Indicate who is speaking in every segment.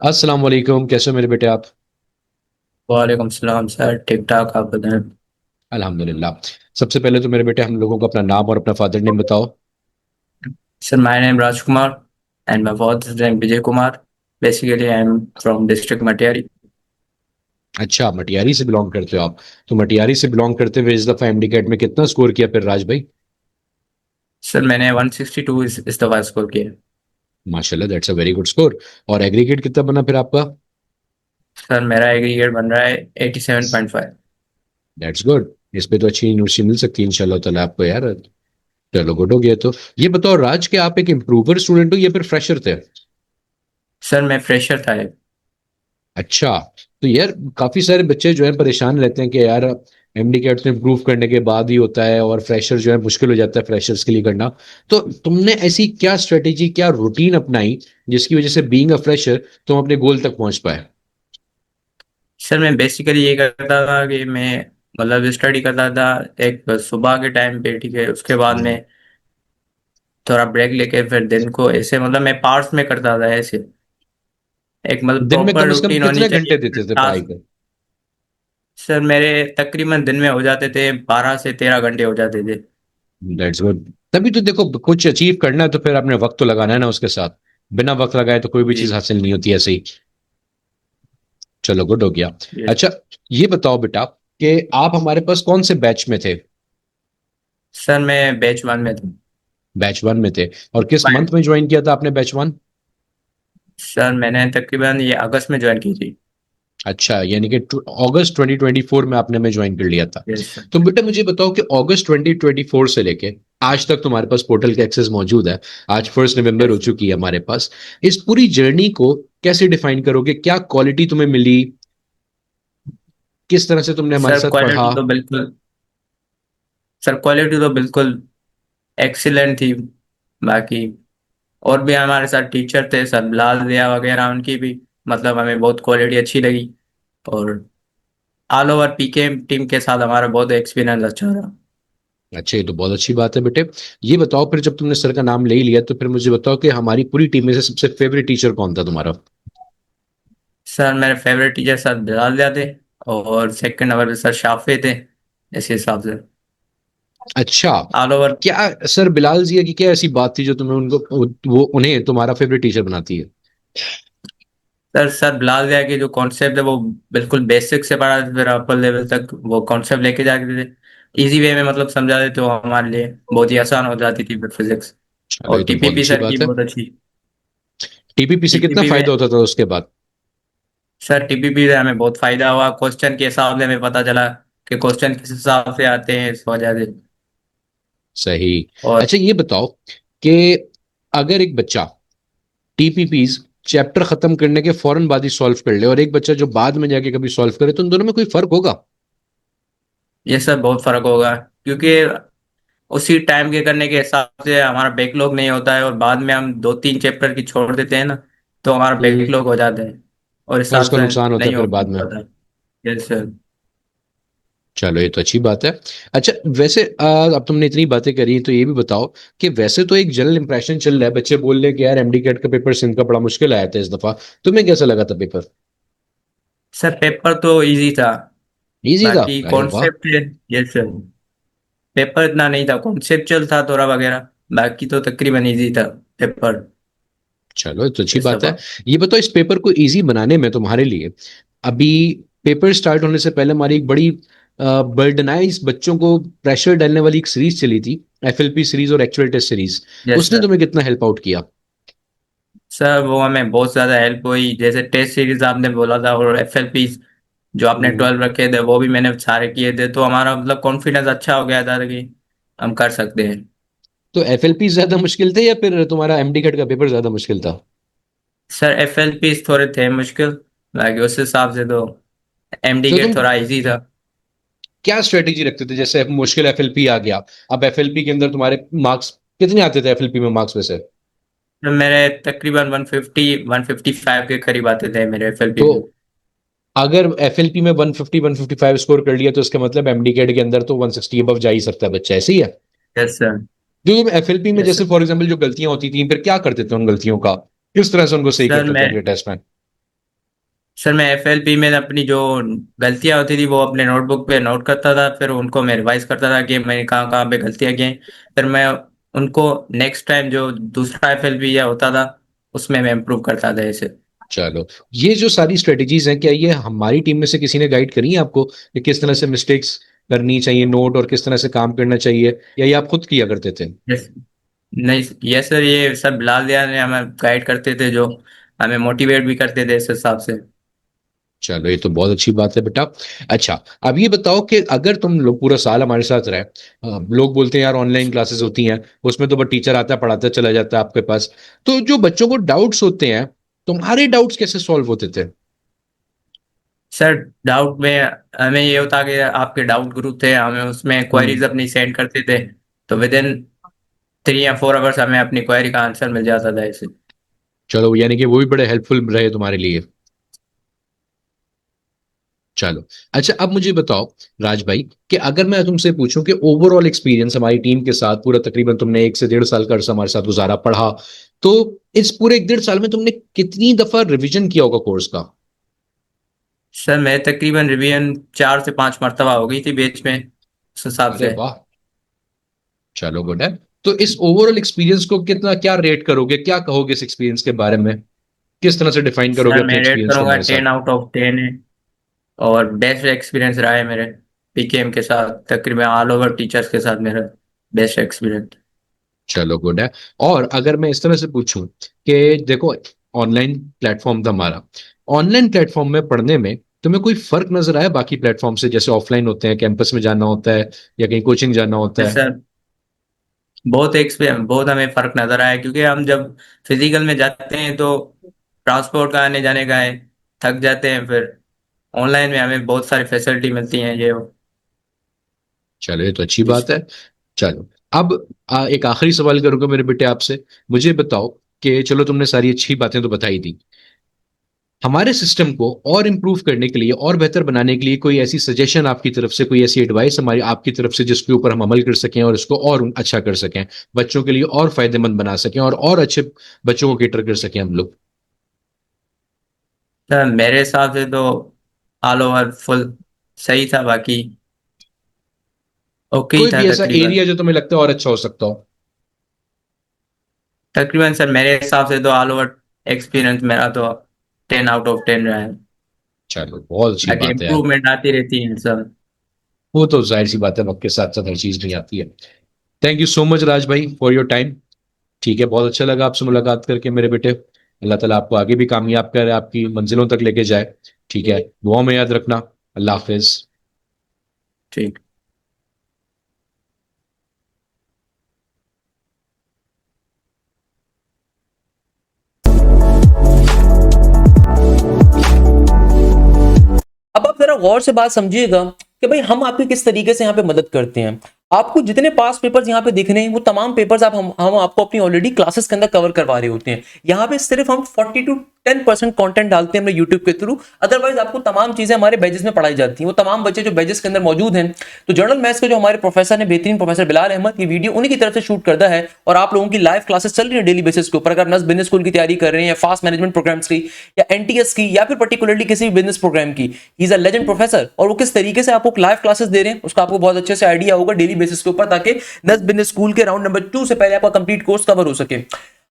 Speaker 1: अस्सलाम वालेकुम, कैसे हो मेरे बेटे आप?
Speaker 2: वालेकुम सलाम सर, ठीक ठाक। आप बताएं।
Speaker 1: अल्हम्दुलिल्लाह। सबसे पहले तो मेरे बेटे हम लोगों को अपना नाम और अपना फादर नेम बताओ।
Speaker 2: Sir, my name Rajkumar and my father's name Vijay Kumar. Basically I am from district Matiari.
Speaker 1: अच्छा, मटियारी से बिलोंग करते हो आप? तो मटियारी से बिलोंग करते हुए इस दफा एमडी कैट में कितना स्कोर किया फिर राज भाई?
Speaker 2: सर, मैंने 162 इस दफा स्कोर किया।
Speaker 1: माशाल्लाह, that's a very good score. और एग्रीगेट कितना बना फिर आपका?
Speaker 2: सर, मेरा एग्रीगेट बन रहा है 87.5।
Speaker 1: That's good. इस पे तो अच्छी यूनिवर्सिटी मिल सकती है इंशाल्लाह ताला आपको यार। चलो, गुड हो गया। तो ये बताओ राज, के आप एक इम्प्रूवर स्टूडेंट हो या फिर फ्रेशर थे?
Speaker 2: सर, मैं फ्रेशर था।
Speaker 1: अच्छा। तो यार काफी सारे बच्चे जो है परेशान रहते हैं कि यार एमडी कैट में इम्प्रूव करने के बाद ही होता है और फ्रेशर जो है मुश्किल हो जाता है फ्रेशर्स के लिए करना। तो तुमने ऐसी क्या स्ट्रेटेजी, क्या रूटीन अपनाई जिसकी वजह से बीइंग अ फ्रेशर तुम अपने गोल तक पहुंच पाए?
Speaker 2: सर, मैं बेसिकली ये करता था कि मैं मतलब स्टडी करता था। एक सुबह के टाइम पे, ठीक है, उसके बाद में थोड़ा ब्रेक लेके फिर दिन को ऐसे मतलब मैं पार्ट्स में करता था ऐसे। एक मतलब
Speaker 1: दिन में
Speaker 2: प्रॉपर
Speaker 1: कम से कम
Speaker 2: रूटीन होनी
Speaker 1: कितने घंटे
Speaker 2: चाहिए
Speaker 1: देते थे पढ़ाई
Speaker 2: टास्क।
Speaker 1: पे?
Speaker 2: सर, मेरे तकरीबन दिन में हो जाते थे 12 से 13 घंटे हो जाते थे।
Speaker 1: That's good. तभी तो देखो, कुछ अचीव करना है तो फिर आपने वक्त तो लगाना है ना उसके साथ। बिना वक्त लगाए तो कोई भी चीज
Speaker 2: जी।
Speaker 1: हासिल नहीं होती ऐसे ही। चलो, गुड हो गया।
Speaker 2: ये
Speaker 1: अच्छा, ये बताओ बेटा कि आप हमारे पास कौन से बैच में थे?
Speaker 2: सर, मैं बैच 1 में था।
Speaker 1: बैच वन में थे। और किस मंथ में ज्वाइन किया था आपने बैच वन?
Speaker 2: सर, मैंने तकरीबन ये अगस्त में ज्वाइन की थी।
Speaker 1: अच्छा, यानी कि अगस्त 2024 में आपने में ज्वाइन कर लिया था।
Speaker 2: Yes sir.
Speaker 1: तो बेटा मुझे बताओ कि अगस्त 2024 से लेके आज तक तुम्हारे पास पोर्टल का एक्सेस मौजूद है। आज 1 नवंबर हो
Speaker 2: यस
Speaker 1: चुकी है हमारे पास। इस पूरी जर्नी को कैसे डिफाइन करोगे? क्या क्वालिटी तुम्हें मिली? किस तरह से तुमने हमारे
Speaker 2: सर,
Speaker 1: साथ पढ़ा?
Speaker 2: क्वालिटी तो बिल्कुल सर, क्वालिटी तो बिल्कुल एक्सीलेंट थी। बाकी और भी हमारे साथ टीचर थे, सर बिलाल दिया वगैरह, उनकी भी मतलब हमें बहुत क्वालिटी अच्छी लगी। और ऑल ओवर पीके टीम के साथ हमारा बहुत एक्सपीरियंस अच्छा रहा।
Speaker 1: अच्छा, ये तो बहुत अच्छी बात है बेटे। ये बताओ फिर, जब तुमने सर का नाम ले ही लिया तो फिर मुझे बताओ कि हमारी पूरी टीम में से सबसे फेवरेट टीचर कौन था तुम्हारा?
Speaker 2: सर, मेरे फेवरेट टीचर सर बिलाल दिया थे। और सेकंड नंबर पे सर शाफे थे। इस हिसाब से
Speaker 1: अच्छा।
Speaker 2: All over.
Speaker 1: क्या सर बिलाल जी की क्या ऐसी बात थी जो तुम्हें उनको, वो उन्हें तुम्हारा फेवरेट टीचर बनाती है?
Speaker 2: सर बिलाल दिया के जो कॉन्सेप्ट है वो बिल्कुल बेसिक से पढ़ा फिर अपर लेवल तक वो कॉन्सेप्ट लेके जाते थे। इजी वे में मतलब समझा देते, वो हमारे लिए बहुत ही आसान हो जाती थी फिर फिजिक्स।
Speaker 1: चलो, ये
Speaker 2: और
Speaker 1: तो बहुत
Speaker 2: टीपीपी
Speaker 1: अच्छी
Speaker 2: सर की
Speaker 1: बात है।
Speaker 2: बहुत अच्छी।
Speaker 1: टीपीपी से कितना
Speaker 2: टीपीपी में
Speaker 1: फायदा होता था उसके बाद?
Speaker 2: सर, टीपीपी से हमें बहुत फायदा हुआ। क्वेश्चन के हिसाब से हमें पता चला कि क्वेश्चन किस हिसाब से आते हैं, इस वजह से।
Speaker 1: सही।
Speaker 2: और
Speaker 1: अच्छा, ये बताओ कि अगर एक बच्चा टीपीपीज चैप्टर खत्म करने के फौरन बाद ही सॉल्व कर ले और एक बच्चा जो बाद में जाके कभी सॉल्व करे, तो उन दोनों में कोई फर्क होगा?
Speaker 2: ये सब बहुत फर्क होगा, क्योंकि उसी टाइम के करने के हिसाब से हमारा बैकलॉग नहीं होता है, और बाद में हम 2-3 चैप्टर की छोड़ देते हैं ना, तो हमारा
Speaker 1: हम्म।
Speaker 2: बैकलॉग हो जाता है और
Speaker 1: और
Speaker 2: हिसाब
Speaker 1: उसका
Speaker 2: से
Speaker 1: नुकसान होता है
Speaker 2: नहीं
Speaker 1: फिर
Speaker 2: हो
Speaker 1: बाद में।
Speaker 2: पाता। Yes sir.
Speaker 1: चलो, ये तो अच्छी बात है। अच्छा, वैसे अब तुमने इतनी बातें करी तो ये भी बताओ कि वैसे तो एक जनरल इंप्रेशन चल रहा है, बच्चे बोल रहे हैं कि यार एमडी कैट का पेपर सिंध का बड़ा मुश्किल आया था इस दफा। तुम्हें कैसा लगा था पेपर?
Speaker 2: सर, पेपर तो इजी था।
Speaker 1: इजी था?
Speaker 2: बाकी
Speaker 1: अरे वाह।
Speaker 2: कॉन्सेप्ट, यस सर, पेपर इतना नहीं था, कॉन्सेप्चुअल था थोड़ा वगैरह। बाकी तो तकरीबन इजी था पेपर
Speaker 1: चलो, ये तो अच्छी
Speaker 2: इस
Speaker 1: बात है।
Speaker 2: दफा।
Speaker 1: ये बताओ, इस पेपर को इजी बनाने में तुम्हारे लिए अभी पेपर स्टार्ट होने से पहले हमारी एक बड़ी बर्डनाइज, बच्चों को प्रेशर डालने वाली एक सीरीज चली थी, एफएलपी सीरीज और एक्चुअल टेस्ट सीरीज।
Speaker 2: यस
Speaker 1: उसने
Speaker 2: सर।
Speaker 1: तुम्हें कितना हेल्प आउट किया?
Speaker 2: सर, वो हमें बहुत ज्यादा हेल्प हुई, जैसे टेस्ट सीरीज आपने बोला था और एफएलपी जो आपने
Speaker 1: हम्म।
Speaker 2: 12 रखे थे वो भी मैंने सारे किए थे, तो हमारा मतलब कॉन्फिडेंस अच्छा हो गया था कि हम कर सकते हैं।
Speaker 1: तो एफएलपी ज्यादा मुश्किल थे या फिर तुम्हारा एमडी कैट का पेपर ज्यादा मुश्किल था?
Speaker 2: सर, एफएलपी थोड़े थे मुश्किल। बाकी उस हिसाब से तो एमडी
Speaker 1: तो
Speaker 2: गेट
Speaker 1: तुम
Speaker 2: थोड़ा इजी था।
Speaker 1: क्या स्ट्रेटेजी रखते थे? जैसे अब मुश्किल एफएलपी आ गया, अब एफएलपी के अंदर तुम्हारे मार्क्स कितने आते थे एफएलपी में मार्क्स वैसे?
Speaker 2: तो मेरे तकरीबन 150 155 के करीब आते थे मेरे एफएलपी
Speaker 1: तो
Speaker 2: में।
Speaker 1: अगर एफएलपी में 150 155 स्कोर कर लिया तो इसका मतलब एमडी कैट के अंदर तो 160 अबव जा ही सकता है बच्चा, ऐसे ही है?
Speaker 2: Yes sir.
Speaker 1: जो तुम एफएलपी में
Speaker 2: यस
Speaker 1: जैसे
Speaker 2: सर।
Speaker 1: फॉर एग्जांपल जो गलतियां होती थी फिर क्या करते थे उन गलतियों का? किस तरह से उनको सही
Speaker 2: सर
Speaker 1: करते थे
Speaker 2: मैं
Speaker 1: अगले टेस्ट में?
Speaker 2: सर मैं एफएलपी में अपनी जो गलतियां होती थी वो अपने नोटबुक पे नोट करता था, फिर उनको मैं रिवाइज करता था कि मैंने कहाँ कहाँ पे गलतियां की हैं। फिर मैं उनको नेक्स्ट टाइम जो दूसरा एफएलपी या होता था उसमें मैं इम्प्रूव करता था इसे।
Speaker 1: चलो, ये जो सारी स्ट्रेटेजीज हैं, क्या ये हमारी टीम में से किसी ने गाइड करी है आपको कि किस तरह से मिस्टेक्स करनी चाहिए नोट, और किस तरह से काम करना चाहिए, या ये आप खुद किया करते थे?
Speaker 2: यस। नहीं, यस सर, ये सब बिलाल दिया ने हमें गाइड करते थे, जो हमें मोटिवेट भी करते थे इस हिसाब से।
Speaker 1: चलो, ये तो बहुत अच्छी बात है बेटा। अच्छा, अब ये बताओ कि अगर तुम लोग पूरा साल हमारे साथ रहे, लोग बोलते हैं यार ऑनलाइन क्लासेस होती हैं, उसमें तो बस टीचर आता है पढ़ाता चला जाता है आपके पास, तो जो बच्चों को डाउट्स होते हैं, तुम्हारे डाउट्स कैसे सॉल्व होते थे?
Speaker 2: सर डाउट में हमें ये होता कि आपके डाउट ग्रुप थे, हमें उसमें
Speaker 1: हम्म।
Speaker 2: क्वेरीज अपनी सेंड करते थे, तो विद इन 3 या 4 आवर्स हमें अपनी क्वेरी का आंसर मिल जाता था इसे।
Speaker 1: चलो, यानी कि वो भी बड़े हेल्पफुल रहे तुम्हारे लिए। चलो। अच्छा, अब मुझे बताओ राज भाई, कि अगर मैं तुमसे पूछूं कि ओवरऑल एक्सपीरियंस हमारी टीम के साथ पूरा, तकरीबन तुमने 1 से 1.5 साल का अर्सा हमारे साथ गुजारा, पढ़ा, तो इस पूरे 1 1.5 साल में तुमने कितनी दफा रिवीजन किया होगा कोर्स का?
Speaker 2: सर मैं तकरीबन रिवीजन 4 से 5 मरतबा हो गई थी बेच में, उस हिसाब
Speaker 1: अरे
Speaker 2: से।
Speaker 1: वाह। चलो, गुड है। तो इस ओवरऑल एक्सपीरियंस को कितना, क्या रेट करोगे, क्या कहोगे इस एक्सपीरियंस के बारे में? किस तरह से डिफाइन करोगे
Speaker 2: सर
Speaker 1: अपने
Speaker 2: मैं रेट
Speaker 1: एक्सपीरियंस को
Speaker 2: करूंगा
Speaker 1: हमारे साथ?
Speaker 2: 10 आउट ऑफ 10 है, और बेस्ट एक्सपीरियंस रहा है मेरे पीकेएम के साथ, तकरीबन ऑल ओवर टीचर्स के साथ मेरा बेस्ट एक्सपीरियंस।
Speaker 1: चलो, गुड है। और अगर मैं इस तरह से पूछूं कि देखो, ऑनलाइन प्लेटफॉर्म था हमारा, ऑनलाइन प्लेटफॉर्म में पढ़ने में तुम्हें कोई फर्क नजर आया बाकी प्लेटफॉर्म से, जैसे ऑफलाइन होते हैं, कैंपस में जाना होता है या कहीं कोचिंग जाना होता है?
Speaker 2: सर बहुत एक्सपीरियंस, बहुत हमें फर्क नजर आया, क्योंकि हम जब फिजिकल में जाते हैं तो ट्रांसपोर्ट का आने जाने का है, थक जाते हैं, फिर ऑनलाइन में हमें बहुत सारी फैसिलिटी मिलती हैं ये वो।
Speaker 1: चलो, ये तो अच्छी
Speaker 2: इस
Speaker 1: बात है। चलो, अब एक आखिरी सवाल करूंगा मेरे बेटे आपसे। मुझे बताओ कि चलो, तुमने सारी अच्छी बातें तो बताई दी, हमारे सिस्टम को और इम्प्रूव करने के लिए और बेहतर बनाने के लिए कोई ऐसी सजेशन आपकी तरफ से, कोई ऐसी एडवाइस हमारी आपकी तरफ से, जिसके ऊपर हम अमल कर सकें और इसको और अच्छा कर सकें, बच्चों के लिए और फायदेमंद बना सकें, और अच्छे बच्चों को केटर कर सकें हम लोग?
Speaker 2: सर मेरे हिसाब से तो ऑल ओवर फुल सही था, बाकी ओके ही
Speaker 1: कोई
Speaker 2: था
Speaker 1: भी ऐसा
Speaker 2: तकरीबन।
Speaker 1: एरिया जो तुम्हें लगता है और अच्छा हो सकता हो?
Speaker 2: तकरीबन सर मेरे हिसाब से तो ऑल ओवर एक्सपीरियंस मेरा तो 10 आउट ऑफ 10 रहा है।
Speaker 1: चलो, बहुत अच्छी
Speaker 2: बाकी
Speaker 1: बात है यार।
Speaker 2: इम्प्रूवमेंट आती रहती है सर।
Speaker 1: वो तो जाहिर सी बात है, वक्त के साथ साथ हर चीज नहीं आती है। थैंक यू सो मच राज भाई फॉर योर टाइम। ठीक है, बहुत अच्छा लगा आपसे मुलाकात करके मेरे बेटे। अल्लाह ताला आपको आगे भी कामयाब करे, आपकी मंजिलों तक लेके जाए। ठीक है, दुआ में याद रखना। अल्लाह हाफिज।
Speaker 2: ठीक।
Speaker 3: अब आप जरा गौर से बात समझिएगा कि भाई हम आपकी किस तरीके से यहाँ पे मदद करते हैं। आपको जितने पास पेपर्स यहाँ पे दिख रहे हैं वो तमाम पेपर्स हम आपको अपनी ऑलरेडी क्लासेस के अंदर कवर करवा रहे होते हैं। यहाँ पे सिर्फ हम 40 to 10% कंटेंट डालते हैं अपने यूट्यूब के थ्रू, अदरवाइज आपको तमाम चीजें हमारे बैचेस में पढ़ाई जाती हैं। वो तमाम बच्चे जो बैचेस के अंदर मौजूद हैं, तो जनरल मैथ्स के जो हमारे प्रोफेसर ने, बेहतरीन प्रोफेसर बिलाल अहमद, ये वीडियो उन्हीं की तरफ से शूट करता है और आप लोगों की लाइव क्लासेस चल रही है डेली बेसिस के ऊपर। अगर नस बिजनेस स्कूल की तैयारी कर रहे हैं, या फास्ट मैनेजमेंट प्रोग्राम्स की, या एनटीएस की, या फिर पर्टिकुलरली किसी भी बिजनेस प्रोग्राम की, he is a legend professor. और वो किस तरीके से आपको लाइव क्लासेस दे रहे हैं उसका आपको बहुत अच्छे से आइडिया होगा डेली बेसिस के ऊपर, ताकि 10 बिजनेस स्कूल के राउंड नंबर 2 से पहले आपका कंप्लीट कोर्स कवर हो सके।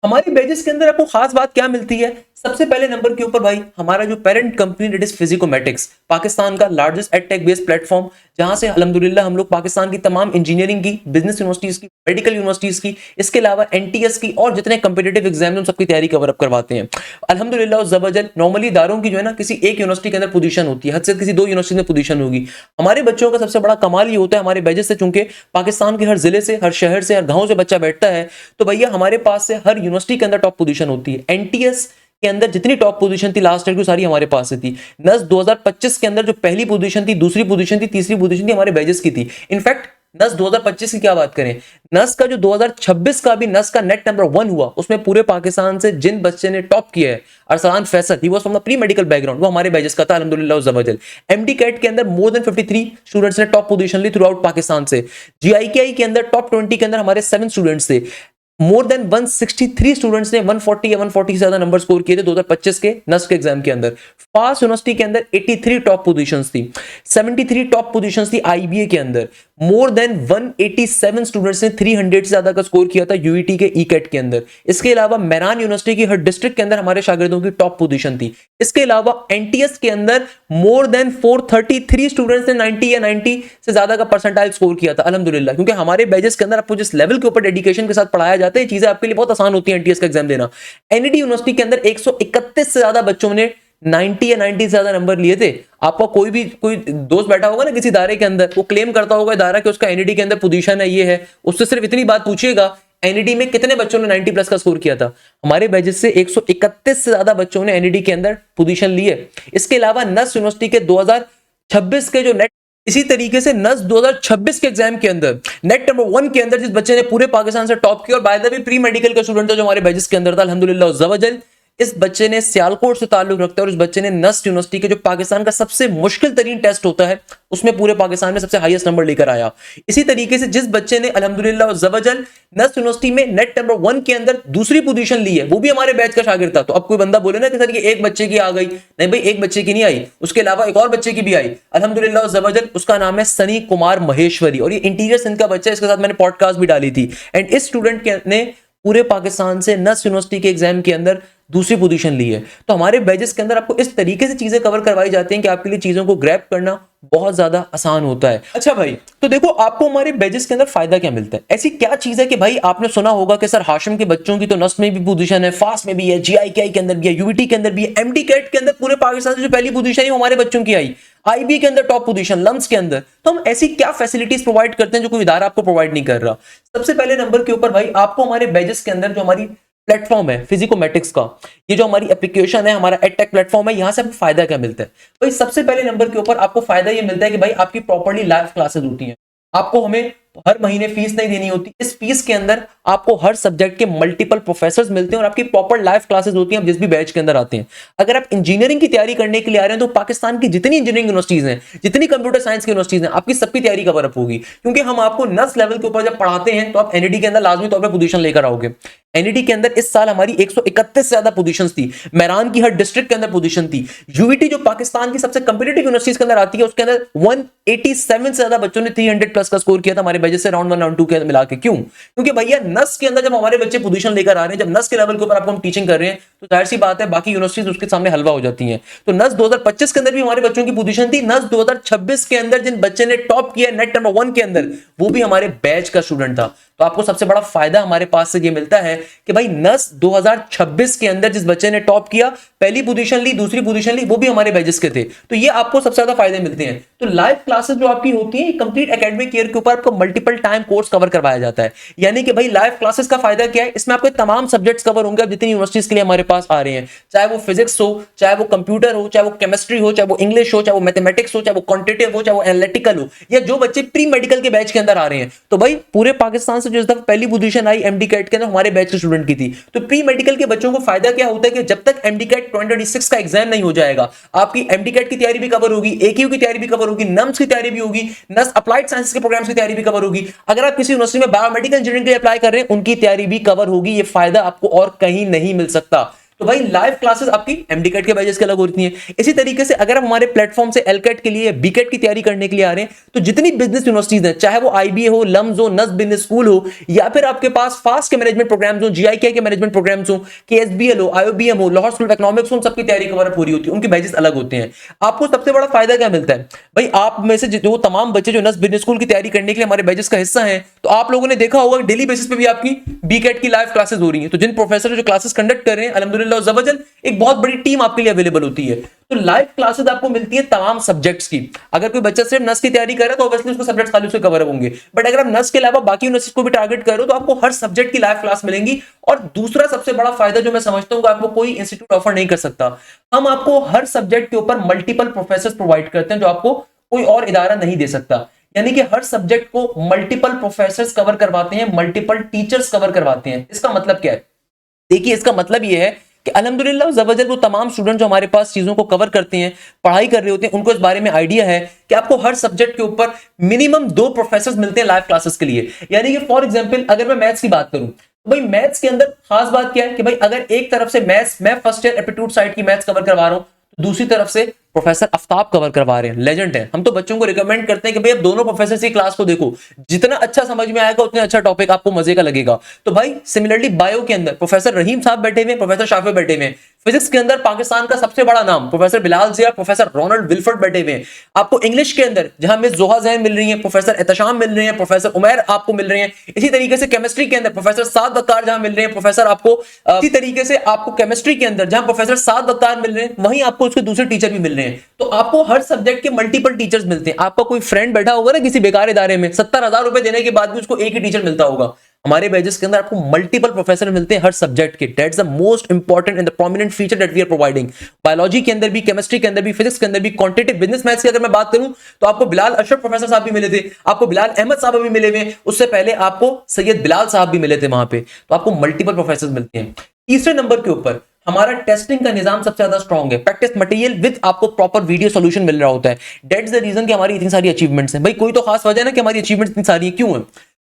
Speaker 3: हमारी बैचेस के अंदर आपको खास बात क्या मिलती है? सबसे पहले नंबर के ऊपर भाई हमारा जो parent company that is Physicomatics, Pakistan का लार्जेस्ट एडटेक बेस्ड प्लेटफॉर्म, जहां से अल्हम्दुलिल्लाह हम लोग पाकिस्तान की तमाम इंजीनियरिंग की, बिजनेस यूनिवर्सिटीज की, मेडिकल यूनिवर्सिटीज की, इसके अलावा एनटीएस की और जितने कंपिटिटिव एग्जाम उन सबकी तैयारी कवर अप करवाते हैं अल्हम्दुलिल्लाह। उस जबरदस्त नॉर्मली इदारों की जो है ना, किसी एक यूनिवर्सिटी के अंदर पोजीशन होती है, हद से किसी 2 यूनिवर्सिटी में पोजीशन होगी। हमारे बच्चों का सबसे बड़ा कमाल ये होता है हमारे बैचेस से, चूंकि पाकिस्तान के हर जिले से, हर शहर से, हर गांव से बच्चा बैठता है, तो भैया हमारे पास से हर यूनिवर्सिटी के अंदर टॉप पोजीशन होती है। एनटीएस के अंदर जितनी टॉप पोजीशन थी लास्ट ईयर की, सारी हमारे पास से थी। नस 2025 के अंदर जो पहली पोजीशन थी, दूसरी पोजीशन थी, तीसरी पोजीशन थी, हमारे बैचेस की थी। इनफैक्ट नस 2025 की क्या बात करें, नस का जो 2026 का भी नस का नेट नंबर 1 हुआ, उसमें पूरे पाकिस्तान से जिन बच्चे ने टॉप किया है, Arsalan Faisal, he was from the pre medical background, वो हमारे बैचेस का था अल्हम्दुलिल्लाह जबरदस्त। एमडी कैट के अंदर मोर देन 53 स्टूडेंट्स ने टॉप पोजीशन ली थ्रू आउट पाकिस्तान से। जीआईकेआई के अंदर टॉप 20 के अंदर हमारे 7 स्टूडेंट्स थे। मोर देन 163 स्टूडेंट्स ने 140 या 140 से ज्यादा नंबर स्कोर किए थे 2025 के नस्क के एग्जाम के अंदर। फास्ट यूनिवर्सिटी के अंदर 83 टॉप पोजीशंस थी, 73 टॉप पोजीशंस थी आईबीए के अंदर। मोर देन 187 स्टूडेंट्स ने 300 से ज्यादा का स्कोर किया था यूईटी के ईकेट के अंदर। इसके अलावा मेरान यूनिवर्सिटी की हर डिस्ट्रिक्ट के अंदर हमारे शागिर्दों की टॉप पोजीशन थी। इसके अलावा एनटीएस के अंदर मोर देन 433 स्टूडेंट्स ने 90 या 90 से ज्यादा का परसेंटाइल स्कोर किया था अल्हम्दुलिल्लाह। क्योंकि हमारे बैचेस के अंदर आपको जिस लेवल के ऊपर डेडिकेशन के साथ पढ़ाया जाता है, चीजें आपके लिए बहुत आसान होती है एनटीएस का एग्जाम देना। एनईडी यूनिवर्सिटी के अंदर 131 से ज्यादा बच्चों ने 90 या 90 से ज्यादा नंबर लिए थे। आपका कोई दोस्त बैठा होगा ना किसी इदारे के अंदर, वो क्लेम करता होगा इदारा कि उसका एनईडी के अंदर पोजीशन है, ये है, उससे सिर्फ इतनी बात पूछिएगा एनईडी में कितने बच्चों ने 90 प्लस का स्कोर किया था। हमारे बैचेस से 131 से ज्यादा बच्चों ने एनईडी के अंदर पोजीशन ली है। इसके अलावा नस यूनिवर्सिटी के 2026 के जो नेट, इसी तरीके से नस 2026 के एग्जाम के अंदर नेट नंबर 1 के अंदर जिस बच्चे ने पूरे पाकिस्तान से टॉप किया, और by the way pre medical का स्टूडेंट था जो हमारे बैचेस के अंदर था अल्हम्दुलिल्लाह ज़वजल, इस बच्चे ने सियालकोट से ताल्लुक रखता है और इस बच्चे ने नस यूनिवर्सिटी के जो पाकिस्तान का सबसे मुश्किल तरीन टेस्ट होता है उसमें पूरे पाकिस्तान में सबसे हाईएस्ट नंबर लेकर आया। इसी तरीके से जिस बच्चे ने अल्हम्दुलिल्लाह ज़वजल नस यूनिवर्सिटी में नेट नंबर 1 के अंदर दूसरी पोजीशन ली है, वो भी हमारे बैच का शागिर्द था। तो अब कोई बंदा बोले ना कि सर ये एक बच्चे की आ गई, नहीं भाई, एक बच्चे की नहीं आई, उसके अलावा एक और बच्चे की भी आई अल्हम्दुलिल्लाह ज़वजल। उसका नाम है सनी कुमार महेश्वरी और ये इंटीरियर सिंध का बच्चा है। इसके साथ मैंने पॉडकास्ट भी डाली थी। एंड इस स्टूडेंट ने पूरे पाकिस्तान से नस यूनिवर्सिटी के एग्जाम के अंदर दूसरी पोजीशन ली है। तो हमारे बैचेस के अंदर आपको इस तरीके से चीजें कवर करवाई जाती हैं कि आपके लिए चीजों को ग्रैब करना बहुत ज्यादा आसान होता है। अच्छा भाई, तो देखो आपको हमारे बैचेस के अंदर फायदा क्या मिलता है? ऐसी क्या चीज है कि भाई आपने सुना होगा कि सर हाशिम के बच्चों की तो नस में भी पोजीशन है, फास्ट में भी है, जीआईकेआई के अंदर भी है, यूईटी के अंदर भी है, एमडी कैट के अंदर पूरे पाकिस्तान से जो पहली पोजीशन है वो हमारे बच्चों की आई, आईबी के अंदर टॉप पोजीशन, लम्स के अंदर। तो हम ऐसी क्या फैसिलिटीज प्रोवाइड करते हैं जो कोई इदारा आपको प्रोवाइड नहीं कर रहा? सबसे पहले नंबर के ऊपर भाई आपको हमारे बैचेस के अंदर जो हमारी प्लेटफॉर्म है फिजिकोमेटिक्स का, ये जो हमारी एप्लीकेशन है, हमारा एडटेक प्लेटफॉर्म है, यहां से आपको फायदा क्या मिलता है भाई? सबसे पहले नंबर के ऊपर आपको फायदा ये मिलता है कि भाई आपकी प्रॉपर्ली लाइव क्लासेस होती हैं। आपको हमें हर महीने फीस नहीं देनी होती। इस फीस के अंदर आपको हर सब्जेक्ट के मल्टीपल प्रोफेसर्स मिलते हैं और आपकी प्रॉपर लाइव क्लासेस होती हैं जिस भी बैच के अंदर आते हैं। अगर आप इंजीनियरिंग की तैयारी करने के लिए आ रहे हैं तो पाकिस्तान की जितनी इंजीनियरिंग यूनिवर्सिटीज हैं, जितनी कंप्यूटर साइंस की यूनिवर्सिटीज हैं, आपकी सबकी तैयारी कवर अप होगी। क्योंकि हम आपको नस लेवल के ऊपर जब पढ़ाते हैं तो आप एनईडी के अंदर लाजमी तौर पर पोजीशन लेकर आओगे। एनईडी के अंदर इस साल हमारी 131 से ज्यादा पोजीशंस थी। मेरान की हर डिस्ट्रिक्ट के अंदर पोजीशन थी। यूईटी जो पाकिस्तान की सबसे कंपीटिटिव यूनिवर्सिटीज के अंदर आती है उसके अंदर 187 से ज्यादा बच्चों ने 300 प्लस का स्कोर किया था हमारे बैचेस से राउंड 1 राउंड 2 के मिला के। क्यों? क्योंकि भैया नस के अंदर जब हमारे बच्चे पोजीशन लेकर आ रहे हैं, जब नस के लेवल के ऊपर आपको हम टीचिंग कर रहे हैं, तो जाहिर सी बात है बाकी यूनिवर्सिटीज उसके सामने हलवा हो जाती हैं। तो नस 2025 के अंदर भी हमारे बच्चों की पोजीशन थी। नस 2026 के अंदर जिन बच्चे ने टॉप किया नेट नंबर 1 के अंदर, वो भी हमारे बैच का स्टूडेंट था। तो आपको सबसे बड़ा फायदा हमारे पास से ये मिलता है कि भाई नस 2026 के अंदर जिस बच्चे ने टॉप किया, पहली पोजीशन ली, दूसरी पोजीशन ली, वो भी हमारे बैचेस के थे। तो ये आपको सबसे ज्यादा फायदे मिलते हैं। तो लाइव क्लासेस जो आपकी होती है कंप्लीट एकेडमिक ईयर के ऊपर आपको मल्टीपल टाइम कोर्स कवर करवाया जाता है। यानी कि भाई लाइव क्लासेस का फायदा क्या है? इसमें आपके तमाम सब्जेक्ट्स कवर होंगे। अब जितनी यूनिवर्सिटीज के लिए हमारे पास आ रहे हैं, चाहे वो फिजिक्स हो, चाहे वो कंप्यूटर हो, चाहे वो केमिस्ट्री हो, चाहे वो इंग्लिश हो, चाहे वो मैथमेटिक्स हो, चाहे वो क्वांटिटेटिव हो, चाहे वो एनालिटिकल हो, या जो बच्चे प्री मेडिकल के बैच के अंदर आ रहे हैं, तो भाई पूरे पाकिस्तान से जो इस दफा पहली पोजीशन आई एमडी कैट के अंदर हमारे बैच के स्टूडेंट की थी। तो प्री मेडिकल के बच्चों को फायदा क्या होता है कि जब तक एमडी कैट 2026 का एग्जाम नहीं हो जाएगा, आपकी एमडी कैट की तैयारी भी कवर होगी, एक्यू की तैयारी भी कवर होगी, नम्स की तैयारी भी होगी, नस अप्लाइड साइंस के प्रोग्राम्स की तैयारी भी कवर होगी। अगर आप किसी यूनिवर्सिटी में बायोमेडिकल इंजीनियरिंग के लिए अप्लाई कर रहे हैं, उनकी तैयारी भी कवर होगी। ये फायदा आपको और कहीं नहीं मिल सकता। तो भाई लाइव क्लासेस आपकी एमडीकेट के बैचेस के अलग होती हैं। इसी तरीके से अगर आप हमारे प्लेटफॉर्म से एलकेट के लिए, बीकेट की तैयारी करने के लिए आ रहे हैं, तो जितनी बिजनेस यूनिवर्सिटीज हैं, चाहे वो आईबीए हो, लम्स हो, नस बिजनेस स्कूल हो, या फिर आपके पास फास्ट के मैनेजमेंट प्रोग्राम्स हो, जीआईके के मैनेजमेंट प्रोग्राम्स हो, केएसबीएल हो, आईओबीएम हो, लाहौर स्कूल ऑफ इकोनॉमिक्स हो, सबकी तैयारी कवर अप हो रही होती है। उनके बैचेस अलग होते हैं। आपको सबसे बड़ा फायदा क्या मिलता है भाई? आप में से जो तमाम बच्चे जो नस बिजनेस स्कूल की तैयारी करने के लिए हमारे बैचेस का हिस्सा हैं, तो आप लोगों ने देखा होगा डेली बेसिस पे भी आपकी बीकेट की लाइव क्लासेस हो रही हैं। तो जिन प्रोफेसर जो क्लासेस कंडक्ट कर रहे हैं, अल्हम्दुलिल्लाह ज़वजल एक बहुत बड़ी टीम आपके लिए अवेलेबल होती है। तो लाइव क्लासेस आपको मिलती है तमाम सब्जेक्ट्स की। अगर कोई बच्चा सिर्फ नस की तैयारी कर रहा है तो ऑब्वियसली उसको सब्जेक्ट्स खाली उसके कवर होंगे, बट अगर आप नस के अलावा बाकी यूनिवर्सिटीज को भी टारगेट कर रहे हो तो आपको हर सब्जेक्ट की लाइव क्लास मिलेंगी। और दूसरा सबसे बड़ा फायदा जो मैं समझता हूं कि आपको कोई इंस्टीट्यूट ऑफर नहीं कर सकता। हम आपको हर सब्जेक्ट के ऊपर मल्टीपल प्रोफेसर्स प्रोवाइड करते हैं जो आपको कोई और इदारा नहीं दे सकता। यानी कि हर सब्जेक्ट को मल्टीपल प्रोफेसर्स कवर करवाते हैं, मल्टीपल टीचर्स कवर करवाते हैं। इसका मतलब क्या है? देखिए, इसका मतलब यह है कि अल्हम्दुलिल्लाह ज़वजल वो तमाम स्टूडेंट जो हमारे पास चीजों को कवर करते हैं, पढ़ाई कर रहे होते हैं, उनको इस बारे में आइडिया है कि आपको हर सब्जेक्ट के ऊपर मिनिमम 2 प्रोफेसर्स मिलते हैं लाइव क्लासेस के लिए। यानी कि फॉर एग्जांपल अगर मैं मैथ्स की बात करूं, भाई मैथ्स के अंदर खास बात क्या है कि भाई अगर एक तरफ से मैथ्स, मैं फर्स्ट ईयर एप्टीट्यूड साइड की मैथ्स कवर करवा रहा हूं, तो दूसरी तरफ से प्रोफेसर आफ्ताब कवर करवा रहे हैं, लेजेंड है। हम तो बच्चों को रिकमेंड करते हैं कि भाई आप दोनों प्रोफेसर की क्लास को देखो, जितना अच्छा समझ में आएगा उतना अच्छा टॉपिक आपको मजे का लगेगा। तो भाई सिमिलरली बायो के अंदर प्रोफेसर रहीम साहब बैठे हुए हैं, प्रोफेसर शाफे बैठे हुए हैं। फिजिक्स के अंदर पाकिस्तान का सबसे बड़ा नाम प्रोफेसर बिलाल जिया, प्रोफेसर रोनाल्ड विल्फर्ड बैठे हुए हैं। आपको इंग्लिश के अंदर जहां मिस जोहा जैन मिल रही है, प्रोफेसर एहतशाम मिल रहे हैं, प्रोफेसर उमैर आपको मिल रहे हैं। इसी तरीके से केमिस्ट्री के अंदर प्रोफेसर साद वक्कार जहां मिल रहे हैं, प्रोफेसर आपको इसी तरीके से आपको केमिस्ट्री के अंदर जहां प्रोफेसर साद वक्कार मिल रहे हैं, वहीं आपको उसके दूसरे टीचर भी मिल रहे हैं। तो आपको हर सब्जेक्ट के मल्टीपल टीचर्स मिलते हैं। आपका कोई फ्रेंड बैठा होगा ना किसी बेकार इदारे में, 70,000 रुपए देने के बाद भी उसको एक ही टीचर मिलता होगा, हमारे बैचेस के अंदर आपको मल्टीपल प्रोफेसर मिलते हैं हर सब्जेक्ट के। That's the most important and the prominent feature that we are providing. Biology के अंदर भी, केमिस्ट्री के अंदर भी, फिजिक्स के अंदर भी, क्वांटिटेटिव बिजनेस मैथ्स की अगर मैं बात करूं तो आपको बिलाल अशरफ प्रोफेसर साहब भी मिले थे, आपको बिलाल अहमद साहब भी मिले हुए, उससे पहले आपको सैयद बिलाल साहब भी मिले थे वहां पे। तो आपको मल्टीपल प्रोफेसर मिलते हैं। तीसरे नंबर के ऊपर हमारा टेस्टिंग का निजाम सबसे ज्यादा स्ट्रॉन्ग है। प्रैक्टिस मटेरियल विद आपको प्रॉपर वीडियो सॉल्यूशन मिल रहा होता है। दैट्स द रीजन कि हमारी इतनी सारी अचीवमेंट्स हैं। भाई कोई तो खास वजह है ना कि हमारी अचीवमेंट्स इतनी सारी है, क्यों है?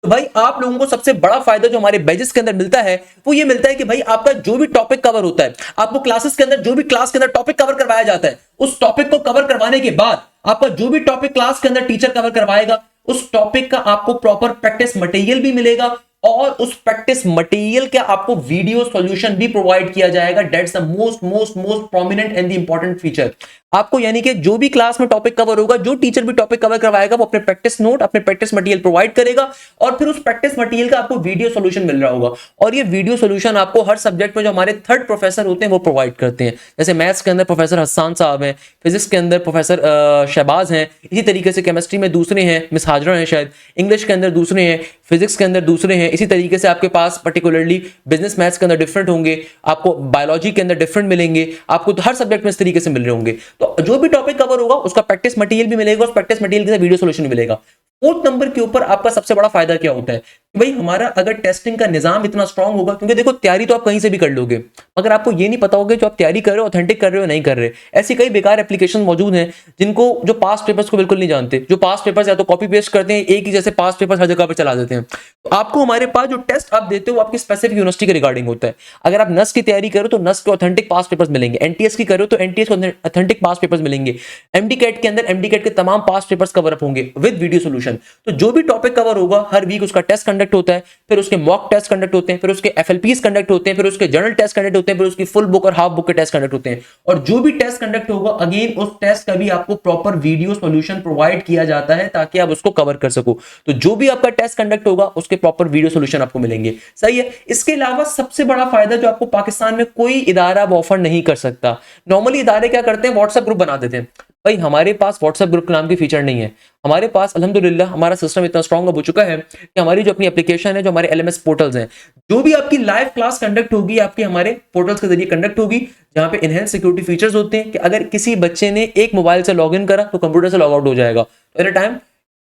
Speaker 3: तो भाई आप लोगों को सबसे बड़ा फायदा जो हमारे बैचेस के अंदर मिलता है वो ये मिलता है कि भाई आपका जो भी टॉपिक कवर होता है, आपको क्लासेस के अंदर जो भी क्लास के अंदर टॉपिक कवर करवाया जाता है, उस टॉपिक को कवर करवाने के बाद आपका जो भी टॉपिक क्लास के अंदर टीचर कवर करवाएगा, उस टॉपिक का आपको प्रॉपर प्रैक्टिस मटेरियल भी मिलेगा और उस प्रैक्टिस मटेरियल का आपको वीडियो सॉल्यूशन भी प्रोवाइड किया जाएगा। That's the most most most prominent and the important feature. आपको यानी कि जो भी क्लास में टॉपिक कवर होगा, जो टीचर भी टॉपिक कवर करवाएगा, वो अपने प्रैक्टिस नोट, अपने प्रैक्टिस मटेरियल प्रोवाइड करेगा और फिर उस प्रैक्टिस मटेरियल का आपको वीडियो सॉल्यूशन मिल रहा होगा। और ये वीडियो सॉल्यूशन आपको हर सब्जेक्ट में जो हमारे थर्ड प्रोफेसर होते हैं वो प्रोवाइड करते हैं। जैसे मैथ्स के अंदर प्रोफेसर हसन साहब हैं, फिजिक्स के अंदर प्रोफेसर शहबाज हैं, इसी तरीके से केमिस्ट्री में दूसरे हैं मिस हाजरा हैं, शायद इंग्लिश के अंदर दूसरे हैं, फिजिक्स के अंदर दूसरे हैं। इसी तरीके से आपके पास पर्टिकुलरली बिजनेस मैथ्स के अंदर डिफरेंट होंगे, आपको बायोलॉजी के अंदर डिफरेंट मिलेंगे, आपको तो हर सब्जेक्ट में इस तरीके से मिल रहे होंगे। तो जो भी टॉपिक कवर होगा उसका प्रैक्टिस मटेरियल भी मिलेगा, उस प्रैक्टिस मटेरियल के साथ वीडियो सॉल्यूशन भी मिलेगा। फोर्थ नंबर के ऊपर आपका सबसे बड़ा फायदा क्या होता है कि भाई हमारा अगर टेस्टिंग का निजाम इतना स्ट्रांग होगा, क्योंकि देखो तैयारी तो आप कहीं से भी कर लोगे, मगर आपको ये नहीं पता होगा जो आप तैयारी कर रहे हो ऑथेंटिक कर रहे हो नहीं कर रहे। ऐसी कई बेकार एप्लीकेशन मौजूद हैं जिनको जो पास्ट पेपर्स को बिल्कुल नहीं जानते, जो पास्ट पेपर्स या तो कॉपी पेस्ट करते हैं, एक ही जैसे पास्ट पेपर्स हर जगह पर चला देते हैं। तो आपको हमारे पास जो टेस्ट आप देते हो वो आपकी स्पेसिफिक यूनिवर्सिटी के रिगार्डिंग होता है। अगर आप नस की तैयारी करो तो नस के ऑथेंटिक पास्ट पेपर्स मिलेंगे, एनटीएस की करो तो एनटीएस के ऑथेंटिक पास्ट पेपर्स मिलेंगे, एमडी कैट के अंदर एमडी कैट के तमाम पास्ट पेपर्स कवर अप होंगे विद वीडियो सोल्यूशन। तो जो भी टॉपिक कवर होगा हर वीक उसका टेस्ट कंडक्ट होता है, फिर उसके मॉक टेस्ट कंडक्ट होते हैं, फिर उसके एफएलपीस कंडक्ट होते हैं, फिर उसके जर्नल टेस्ट कंडक्ट होते हैं, फिर उसकी फुल बुक और हाफ बुक के टेस्ट कंडक्ट होते हैं। और जो भी टेस्ट कंडक्ट होगा अगेन उस टेस्ट का भी आपको प्रॉपर वीडियो सॉल्यूशन प्रोवाइड किया जाता है ताकि आप उसको कवर कर सको। तो जो भी आपका टेस्ट कंडक्ट होगा उसके प्रॉपर वीडियो सॉल्यूशन आपको मिलेंगे। सही है। इसके अलावा सबसे बड़ा फायदा जो आपको पाकिस्तान में कोई इदारा ऑफर नहीं कर सकता। नॉर्मली इदारे क्या करते हैं, व्हाट्सएप ग्रुप बना देते हैं। भाई हमारे पास व्हाट्सएप ग्रुप नाम की फीचर नहीं है। हमारे पास अल्हम्दुलिल्लाह हमारा सिस्टम इतना स्ट्रांग हो चुका है कि हमारी जो अपनी एप्लीकेशन है, जो हमारे एलएमएस पोर्टल्स हैं, जो भी आपकी लाइव क्लास कंडक्ट होगी आपकी हमारे पोर्टल्स के जरिए कंडक्ट होगी, जहां पे इनहेंस सिक्योरिटी फीचर्स होते हैं कि अगर किसी बच्चे ने एक मोबाइल से लॉग इन करा तो कंप्यूटर से लॉग आउट हो जाएगा एट टाइम।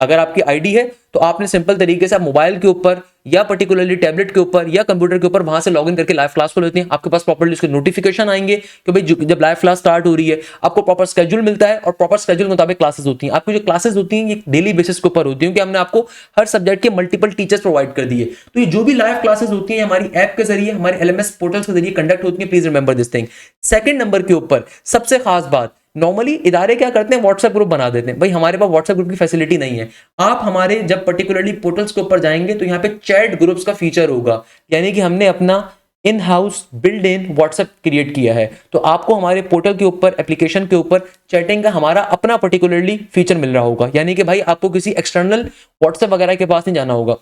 Speaker 3: अगर आपकी आईडी है तो आपने सिंपल तरीके से आप मोबाइल के ऊपर या पर्टिकुलरली टैबलेट के ऊपर या कंप्यूटर के ऊपर वहां से लॉगिन करके लाइव क्लास को लेते हैं। आपके पास प्रॉपर्ली उसके नोटिफिकेशन आएंगे कि भाई जब लाइव क्लास स्टार्ट हो रही है, आपको प्रॉपर स्केड्यूल मिलता है और प्रॉपर स्केड्यूल मुताबिक क्लासेस होती हैं। आपकी जो क्लासेस होती हैं ये डेली बेसिस के ऊपर होती है, क्योंकि हमने आपको हर सब्जेक्ट के मल्टीपल टीचर्स प्रोवाइड कर दिए। तो ये जो भी लाइव क्लासेस होती है हमारी ऐप के जरिए, हमारे एलएमएस पोर्टल्स के जरिए कंडक्ट होती है। Please remember this thing. Second number के ऊपर सबसे खास बात, नॉर्मली इदारे क्या करते हैं, व्हाट्सएप ग्रुप बना देते हैं। भाई हमारे पास व्हाट्सएप ग्रुप की फैसिलिटी नहीं है। आप हमारे जब पर्टिकुलरली पोर्टल्स के ऊपर जाएंगे तो यहाँ पे चैट ग्रुप्स का फीचर होगा, यानी कि हमने अपना in house build in WhatsApp create किया है। तो आपको हमारे पोर्टल के ऊपर, एप्लीकेशन के ऊपर चैटिंग का हमारा अपना पर्टिकुलरली फीचर मिल रहा होगा, यानी कि भाई आपको किसी एक्सटर्नल व्हाट्सएप वगैरह के पास नहीं जाना होगा।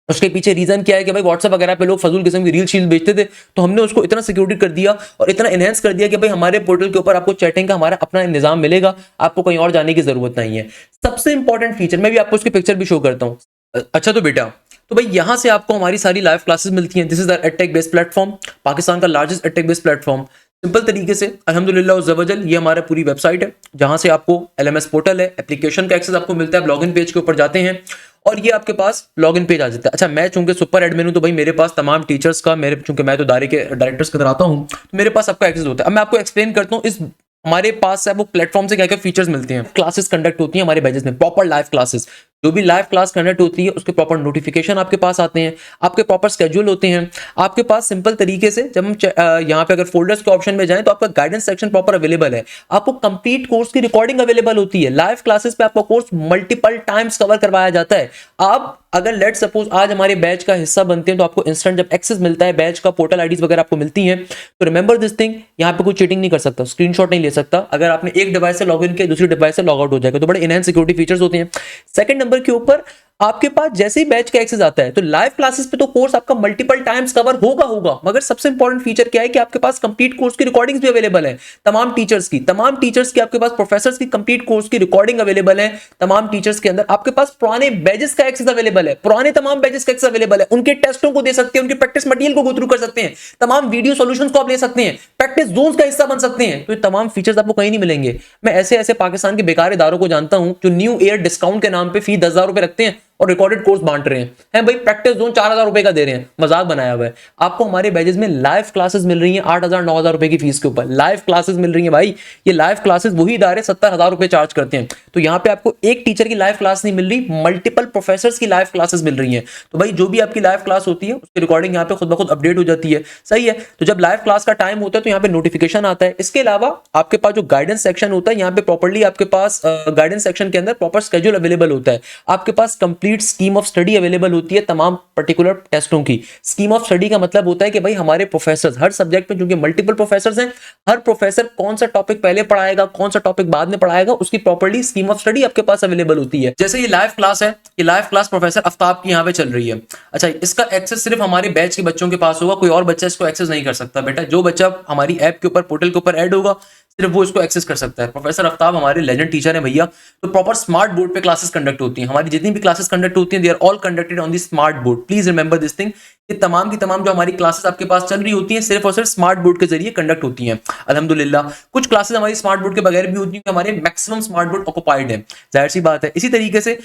Speaker 3: उसके पीछे रीजन क्या है कि भाई व्हाट्सएप वगैरह पे लोग फजूल किस्म की रील शील बेचते थे, तो हमने उसको इतना सिक्योरिटी कर दिया और इतना एनहेंस कर दिया कि भाई हमारे पोर्टल के ऊपर आपको चैटिंग का हमारा अपना निजाम मिलेगा, आपको कहीं और जाने की जरूरत नहीं है। सबसे इंपॉर्टेंट फीचर, मैं भी आपको उसकी पिक्चर भी शो करता हूँ। अच्छा तो बेटा, तो भाई यहां से आपको हमारी सारी लाइव क्लासेस मिलती हैं। This is the edtech based platform, Pakistan का largest edtech based platform. Simple तरीके से अल्हम्दुलिल्लाह उज़्ज़वजल ये हमारा पूरी वेबसाइट है, जहां से आपको एलएमएस पोर्टल है, एप्लीकेशन का एक्सेस आपको मिलता है। लॉगिन पेज के ऊपर जाते हैं और ये आपके पास लॉगिन पेज आ जाता है। अच्छा, मैं चूंकि सुपर एडमिन हूं तो भाई मेरे पास तमाम टीचर्स का, मेरे चूंकि मैं तो दायरे के डायरेक्टर्स के अंदर आता हूं, तो मेरे पास सबका एक्सेस होता है। अब मैं आपको एक्सप्लेन करता हूं इस हमारे पास से आपको प्लेटफॉर्म से क्या क्या फीचर्स मिलते हैं। क्लासेस कंडक्ट होती हैं हमारे बैचेस में, प्रॉपर लाइव क्लासेस। जो भी लाइव क्लास कंडक्ट होती है उसके प्रॉपर नोटिफिकेशन आपके पास आते हैं, आपके प्रॉपर स्केड्यूल होते हैं, आपके पास सिंपल तरीके से जब हम यहाँ पे अगर फोल्डर्स के ऑप्शन में जाएं तो आपका गाइडेंस सेक्शन प्रॉपर अवेलेबल है, आपको कंप्लीट कोर्स की रिकॉर्डिंग अवेलेबल होती है, लाइव क्लासेस पे आपका कोर्स मल्टीपल टाइम्स कवर करवाया जाता है। आप अगर लेट सपोज आज हमारे बैच का हिस्सा बनते हैं तो आपको इंस्टेंट जब एक्सेस मिलता है, बैच का पोर्टल आईडीज वगैरह आपको मिलती हैं, तो रिमेंबर दिस थिंग, यहाँ पे कोई चीटिंग नहीं कर सकता, स्क्रीनशॉट नहीं ले सकता। अगर आपने एक डिवाइस से लॉग इन किया दूसरी डिवाइस से लॉग आउट हो जाएगा, तो बड़े इनहैंस सिक्योरिटी फीचर्स होते हैं। सेकंड नंबर के ऊपर आपके पास जैसे ही बैच का एक्सेस आता है तो लाइव क्लासेस पे तो कोर्स आपका मल्टीपल टाइम्स कवर होगा, मगर सबसे इंपॉर्टेंट फीचर क्या है कि आपके पास कंप्लीट कोर्स की रिकॉर्डिंग्स भी अवेलेबल है, तमाम टीचर्स की आपके पास प्रोफेसर्स की कंप्लीट कोर्स की रिकॉर्डिंग अवेलेबल है, तमाम टीचर्स के अंदर आपके पास पुराने बैचेस का एक्सेस अवेलेबल है, पुराने तमाम बैचेस का एक्सेस अवेलेबल है, उनके टेस्टों को दे सकते हैं, उनके प्रैक्टिस मटेरियल को गो थ्रू कर सकते हैं, तमाम वीडियो सॉल्यूशंस को आप ले सकते हैं, प्रैक्टिस जोन्स का हिस्सा बन सकते हैं। तो ये तमाम फीचर्स आपको कहीं नहीं मिलेंगे। मैं ऐसे ऐसे पाकिस्तान के बेकार इदारों को जानता हूं जो न्यू ईयर डिस्काउंट के नाम पे फी 10,000 रुपए रखते हैं और रिकॉर्डेड कोर्स बांट रहे हैं भाई, प्रैक्टिस जोन 4,000 रुपए का दे रहे हैं, मजाक बनाया हुआ है। आपको हमारे बैचेस में लाइव क्लासेस मिल रही हैं 8,000 9,000 रुपए की फीस के ऊपर, लाइव क्लासेस मिल रही हैं भाई। ये लाइव क्लासेस वही इदारे 70,000 रुपए चार्ज करते हैं, तो यहाँ पे आपको एक टीचर की लाइव क्लास नहीं मिल रही, मल्टीपल प्रोफेसर्स की लाइव क्लासेस मिल रही हैं। तो भाई जो भी आपकी लाइव क्लास होती है उसकी रिकॉर्डिंग यहाँ पे खुद ब खुद अपडेट हो जाती है, सही है। तो जब लाइव क्लास का टाइम होता है तो यहाँ पे नोटिफिकेशन आता है। इसके अलावा आपके पास जो गाइडेंस सेक्शन होता है, यहाँ पे प्रॉपर्ली आपके पास गाइडेंस सेक्शन के अंदर प्रॉपर स्केड्यूल अवेलेबल होता है, आपके पास complete scheme of study available होती है तमाम पर्टिकुलर टेस्टों की। स्कीम ऑफ स्टडी का मतलब होता है कि भाई हमारे प्रोफेसर हर सब्जेक्ट में, क्योंकि मल्टीपल प्रोफेसर हैं, हर प्रोफेसर कौन सा टॉपिक पहले पढ़ाएगा कौन सा टॉपिक बाद में पढ़ाएगा, उसकी प्रॉपर्ली स्कीम ऑफ स्टडी आपके पास अवेलेबल होती है। जैसे ये लाइव क्लास है, ये लाइव क्लास प्रोफेसर आफ्ताब की यहाँ पे चल रही है। अच्छा, इसका एक्सेस सिर्फ हमारे बैच के बच्चों के पास होगा, कोई और बच्चा इसको एक्सेस नहीं कर सकता। बेटा जो बच्चा हमारी ऐप के ऊपर पोर्टल के ऊपर ऐड होगा सिर्फ वो इसको एक्सेस कर सकता है। प्रोफेसर आफ्ताब हमारे लेजेंड टीचर हैं भैया, तो प्रॉपर स्मार्ट बोर्ड पे क्लासेस कंडक्ट होती हैं। हमारी जितनी भी क्लासेस कंडक्ट होती हैं they are all conducted on the smart board, please remember this thing. ये तमाम की तमाम जो हमारी क्लासेस आपके पास चल रही होती हैं सिर्फ और सिर्फ स्मार्ट बोर्ड के जरिए कंडक्ट होती हैं। अल्हम्दुलिल्लाह कुछ क्लासेस हमारी स्मार्ट बोर्ड के बगैर भी होती हैं, हमारे मैक्सिमम स्मार्ट बोर्ड ऑक्युपाइड है, जाहिर सी बात है। इसी तरीके से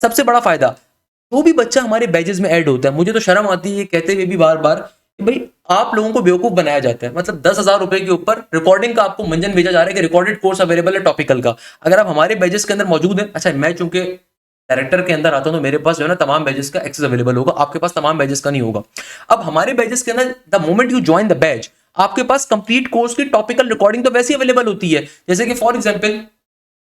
Speaker 3: सबसे बड़ा फायदा, जो भी बच्चा हमारे बैचेस में ऐड होता है, मुझे तो शर्म आती है कहते हुए भी बार बार कि भाई आप लोगों को बेवकूफ बनाया जाता है। मतलब 10,000 रुपए के ऊपर रिकॉर्डिंग का आपको मंजन भेजा जा रहा है कि रिकॉर्डेड कोर्स अवेलेबल है टॉपिकल का। अगर आप हमारे बैचेस के अंदर मौजूद है, अच्छा मैं चूंकि डायरेक्टर के अंदर आता हूं तो मेरे पास जो है ना तमाम बैचेस का एक्सेस अवेलेबल होगा, आपके पास तमाम बैचेस का नहीं होगा। अब हमारे बैचेस के अंदर the moment you join the batch आपके पास कंप्लीट कोर्स की टॉपिकल रिकॉर्डिंग तो वैसे ही अवेलेबल होती है। जैसे कि फॉर एग्जांपल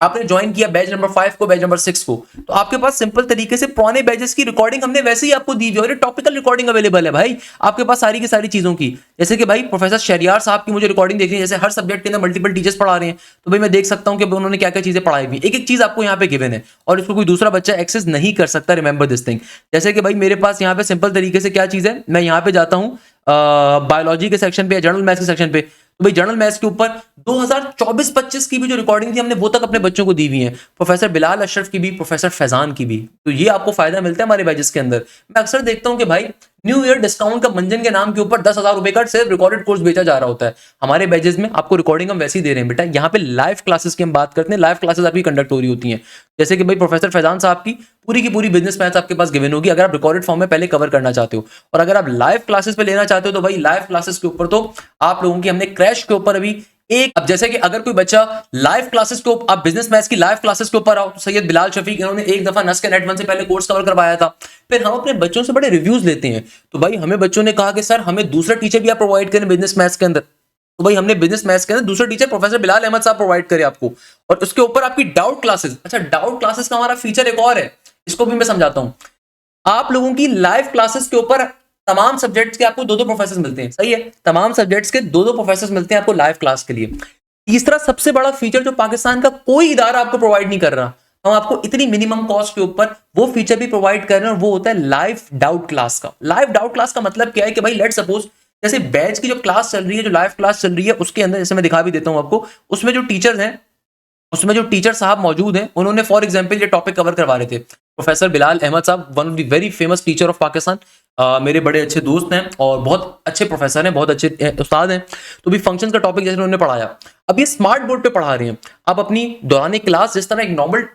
Speaker 3: आपने ज्वाइन किया बैच नंबर 5 को, बैच नंबर 6 को, तो आपके पास सिंपल तरीके से पुराने बैचेस की रिकॉर्डिंग हमने वैसे ही आपको दी हुई है और टॉपिकल रिकॉर्डिंग अवेलेबल है भाई आपके पास सारी की सारी चीजों की। जैसे कि भाई प्रोफेसर शहरियार साहब की मुझे रिकॉर्डिंग देखनी है, जैसे हर सब्जेक्ट के अंदर मल्टीपल टीचर्स पढ़ा रहे हैं तो भाई मैं देख सकता हूं कि उन्होंने क्या क्या चीजें पढ़ाई हुई, एक एक चीज आपको यहाँ पे गिवन है और इसको कोई दूसरा बच्चा एक्सेस नहीं कर सकता। Remember this thing. जैसे कि भाई मेरे पास यहाँ पे सिंपल तरीके से क्या चीज है, मैं यहाँ पे जाता हूँ बायोलॉजी के सेक्शन पे या जनरल मैथ्स के सेक्शन पे, तो भाई जनरल मैथ्स के ऊपर 2024-25 की भी जो रिकॉर्डिंग थी हमने वो तक अपने बच्चों को दी हुई है, प्रोफेसर बिलाल अशरफ की भी, प्रोफेसर फैजान की भी। तो ये आपको फायदा मिलता है हमारे बैचेस के अंदर। मैं अक्सर देखता हूं कि भाई न्यू ईयर डिस्काउंट का मंजन के नाम के ऊपर 10,000 रुपए का सिर्फ रिकॉर्डेड कोर्स बेचा जा रहा होता है। हमारे बैचेस में आपको रिकॉर्डिंग हम वैसे ही दे रहे हैं बेटा। यहाँ पे लाइव क्लासेस की हम बात करते हैं, लाइव क्लासेस आपकी कंडक्ट हो रही होती हैं। जैसे कि भाई प्रोफेसर फैजान साहब की पूरी बिजनेस मैथ्स आपके पास गिवन होगी अगर आप रिकॉर्डेड फॉर्म में पहले कवर करना चाहते हो, और अगर आप लाइव क्लासेस पे लेना चाहते हो तो भाई लाइव क्लासेस के ऊपर तो आप लोगों की हमने क्रैश के ऊपर अभी एक, अब जैसे कि अगर कोई बच्चा लाइव क्लासेस को, आप बिजनेस मैथ्स की लाइव क्लासेस के ऊपर आओ तो सैयद बिलाल शफीक इन्होंने एक दफा नस के नेट 1 से पहले कोर्स कवर करवाया था। फिर हम अपने बच्चों से बड़े रिव्यूज लेते हैं, तो भाई हमें बच्चों ने कहा कि सर हमें दूसरा टीचर भी आप प्रोवाइड करें बिजनेस मैथ्स के अंदर, तो भाई हमने बिजनेस मैथ्स के अंदर दूसरा टीचर प्रोफेसर बिलाल अहमद साहब प्रोवाइड करे आपको, और उसके ऊपर आपकी डाउट क्लासेस। अच्छा, डाउट क्लासेस का हमारा फीचर एक और है, इसको भी मैं समझाता हूं। आप लोगों की लाइव क्लासेस के ऊपर तमाम सब्जेक्ट्स के आपको 2-2 प्रोफेसर मिलते हैं, सही है, तमाम सब्जेक्ट्स के 2-2 प्रोफेसर मिलते हैं आपको लाइव क्लास के लिए। तीसरा सबसे बड़ा फीचर जो पाकिस्तान का कोई इदारा आपको प्रोवाइड नहीं कर रहा, हम आपको इतनी मिनिमम कॉस्ट के ऊपर वो फीचर भी प्रोवाइड कर रहे हैं, और वो होता है लाइव डाउट क्लास का। लाइव डाउट क्लास का मतलब क्या है कि भाई लेट सपोज जैसे बैच की जो क्लास चल रही है, जो लाइव क्लास चल रही है, उसके अंदर जैसे मैं दिखा भी देता हूं आपको, उसमें जो टीचर्स हैं, उसमें जो टीचर साहब मौजूद हैं, उन्होंने फॉर एग्जांपल ये टॉपिक कवर करवा रहे थे। प्रोफेसर बिलाल अहमद साहब, one of the very famous teacher of Pakistan, मेरे बड़े अच्छे दोस्त हैं और बहुत अच्छे प्रोफेसर हैं, बहुत अच्छे उस्ताद हैं। तो भी फंक्शन का टॉपिक जैसे उन्होंने पढ़ाया, अब ये स्मार्ट बोर्ड पे पढ़ा रहे हैं। आप अपनी दौरान क्लास जिस तरह एक नॉर्मल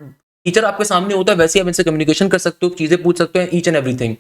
Speaker 3: टीचर आपके सामने होता है वैसे आप इनसे कम्युनिकेशन कर सकते हो, चीजें पूछ सकते हैं, ईच एंड एवरीथिंग,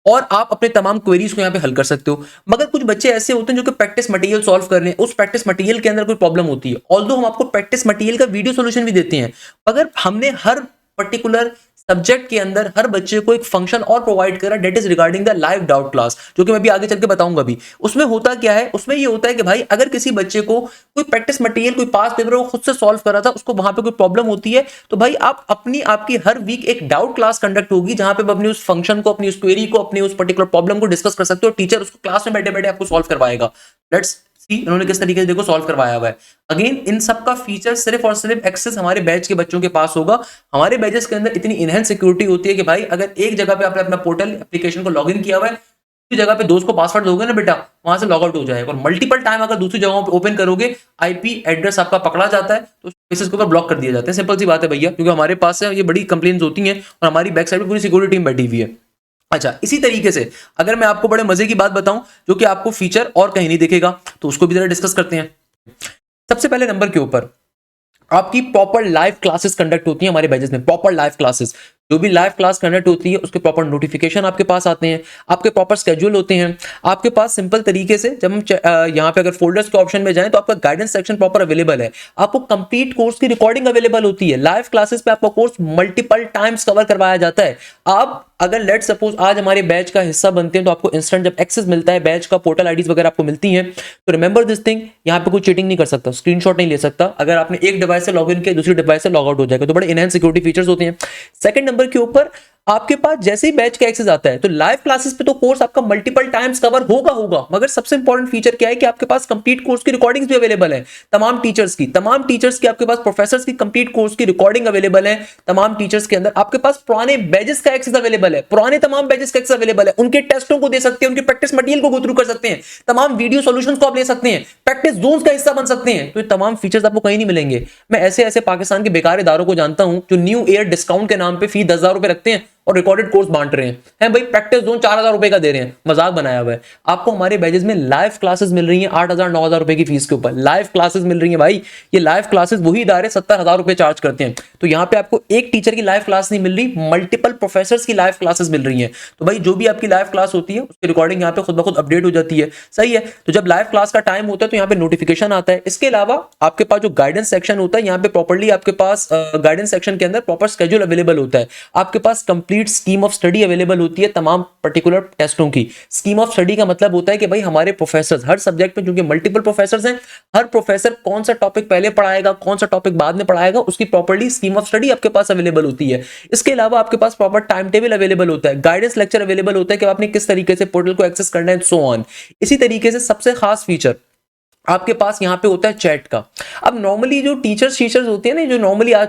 Speaker 3: और आप अपने तमाम क्वेरीज को यहाँ पे हल कर सकते हो। मगर कुछ बच्चे ऐसे होते हैं जो कि प्रैक्टिस मटेरियल सॉल्व कर रहे हैं, उस प्रैक्टिस मटेरियल के अंदर कोई प्रॉब्लम होती है, ऑल्दो हम आपको प्रैक्टिस मटेरियल का वीडियो सोल्यूशन भी देते हैं, मगर हमने हर पर्टिकुलर सब्जेक्ट के अंदर हर बच्चे को एक फंक्शन और प्रोवाइड करा that is regarding the live doubt class, जो कि मैं भी आगे चल के बताऊंगा भी। उसमें होता क्या है, उसमें ये होता है कि भाई अगर किसी बच्चे को कोई प्रैक्टिस मटेरियल, कोई पास पेपर वो खुद से सॉल्व करा था, उसको वहां पे कोई प्रॉब्लम होती है, तो भाई आप आपकी हर वीक एक डाउट क्लास कंडक्ट होगी, जहां पे आप अपनी उस फंक्शन को, अपनी उस क्वेरी को, अपनी उस पर्टिकुलर प्रॉब्लम को डिस्कस कर सकते हो। टीचर उसको क्लास में बैठे बैठे आपको सॉल्व करवाएगा। लेट्स सी इन्होंने किस तरीके से देखो सॉल्व करवाया हुआ है। अगेन इन सब का फीचर सिर्फ और सिर्फ एक्सेस हमारे बैच के बच्चों के पास होगा। हमारे बैचेस के अंदर इतनी इनहेंस सिक्योरिटी होती है कि भाई अगर एक जगह पे आपने अपना पोर्टल एप्लीकेशन को लॉगिन किया हुआ है, दूसरी जगह पे दोस्त को पासवर्ड दोगे ना बेटा, वहां से लॉग आउट हो जाएगा। और मल्टीपल टाइम अगर दूसरी जगहों पे ओपन करोगे, आईपी एड्रेस आपका पकड़ा जाता है, तो केसेस के ऊपर ब्लॉक कर दिए जाते हैं। सिंपल सी बात है भैया, क्योंकि हमारे पास से ये बड़ी कंप्लेंट्स होती हैं और हमारी बैक साइड में पूरी सिक्योरिटी टीम बैठी हुई है। अच्छा, इसी तरीके से अगर मैं आपको बड़े मजे की बात बताऊं जो कि आपको फीचर और कहीं नहीं दिखेगा, तो उसको भी जरा डिस्कस करते हैं। सबसे पहले नंबर के ऊपर आपकी प्रॉपर लाइव क्लासेस कंडक्ट होती हैं हमारे बैचेस में। प्रॉपर लाइव क्लासेस, जो भी लाइव क्लास कंडक्ट होती है उसके प्रॉपर नोटिफिकेशन आपके पास आते हैं, आपके प्रॉपर स्केड्यूल होते हैं आपके पास। सिंपल तरीके से जब हम यहाँ पे अगर फोल्डर्स के ऑप्शन में जाएं तो आपका गाइडेंस सेक्शन प्रॉपर अवेलेबल है। आपको कंप्लीट कोर्स की रिकॉर्डिंग अवेलेबल होती है। लाइव क्लासेस पे आपका कोर्स मल्टीपल टाइम्स कवर करवाया जाता है। आप अगर लेट सपोज आज हमारे बैच का हिस्सा बनते हैं, तो आपको इंस्टेंट जब एक्सेस मिलता है, बैच का पोर्टल आईडीज वगैरह आपको मिलती हैं, तो रिमेंबर दिस थिंग, यहाँ पे कोई चीटिंग नहीं कर सकता, स्क्रीनशॉट नहीं ले सकता। अगर आपने एक डिवाइस से लॉग इन किया, दूसरी डिवाइस से लॉग आउट हो जाएगा। तो बड़े इनहेंस सिक्योरिटी फीचर्स होते हैं। सेकंड नंबर के ऊपर आपके पास जैसे ही बैच का एक्सेस आता है, तो लाइव क्लासेस पे तो कोर्स आपका मल्टीपल टाइम्स कवर होगा, मगर सबसे इंपॉर्टेंट फीचर क्या है कि आपके पास कंप्लीट कोर्स की रिकॉर्डिंग्स भी अवेलेबल है। तमाम टीचर्स की आपके पास प्रोफेसर्स की कंप्लीट कोर्स की रिकॉर्डिंग अवेलेबल है। तमाम टीचर्स के अंदर आपके पास पुराने बैचेस का एक्सेस अवेलेबल है, पुराने तमाम बैचेस का एक्सेस अवेलेबल है। उनके टेस्टों को दे सकते हैं, उनके प्रैक्टिस मटेरियल को गो थ्रू कर सकते हैं, तमाम वीडियो सॉल्यूशंस को आप ले सकते हैं, प्रैक्टिस जोन्स का हिस्सा बन सकते हैं। तो ये तमाम फीचर्स आपको कहीं नहीं मिलेंगे। मैं ऐसे ऐसे पाकिस्तान के बेकार इदारों को जानता हूं जो न्यू ईयर डिस्काउंट के नाम पे फी 10,000 रुपए रखते हैं और रिकॉर्डेड कोर्स बांट रहे हैं भाई, प्रैक्टिस जोन 4,000 रुपए का दे रहे हैं, मजाक बनाया हुआ है। आपको हमारे बैचेस में लाइव क्लासेस मिल रही हैं 8,000 9,000 रुपए की फीस के ऊपर। लाइव क्लासेस मिल रही हैं भाई। ये लाइव क्लासेस वही इदारे 70,000 रुपए चार्ज करते हैं। तो यहाँ पे आपको एक टीचर की लाइव क्लास नहीं मिल रही, मल्टीपल प्रोफेसर्स की लाइव क्लासेस मिल रही हैं। तो भाई जो भी आपकी लाइव क्लास होती है उसकी रिकॉर्डिंग यहाँ पे खुद ब खुद अपडेट हो जाती है। सही है। तो जब लाइव क्लास का टाइम होता है तो यहाँ पे नोटिफिकेशन आता है। इसके अलावा आपके पास जो गाइडेंस सेक्शन होता है, यहाँ पे प्रॉपर्ली आपके पास गाइडेंस सेक्शन के अंदर प्रॉपर स्केड्यूल अवेलेबल होता है। आपके पास complete scheme of study available होती है तमाम पर्टिकुलर टेस्टों की। स्कीम ऑफ स्टडी का मतलब होता है कि भाई हमारे प्रोफेसर हर सब्जेक्ट में, क्योंकि मल्टीपल प्रोफेसर हैं, हर प्रोफेसर कौन सा टॉपिक पहले पढ़ाएगा, कौन सा टॉपिक बाद में पढ़ाएगा, उसकी प्रॉपर्ली स्कीम ऑफ स्टडी आपके पास अवेलेबल होती है। इसके अलावा आपके पास प्रॉपर टाइम टेबल अवेलेबल होता है, गाइडेंस लेक्चर अवेलेबल होता है कि आपने किस तरीके से पोर्टल को एक्सेस करना है, सो ऑन। इसी तरीके से सबसे खास फीचर आपके पास यहाँ पे होता है चैट का। अब नॉर्मली जो टीचर्स होते हैं ना, जो नॉर्मली आज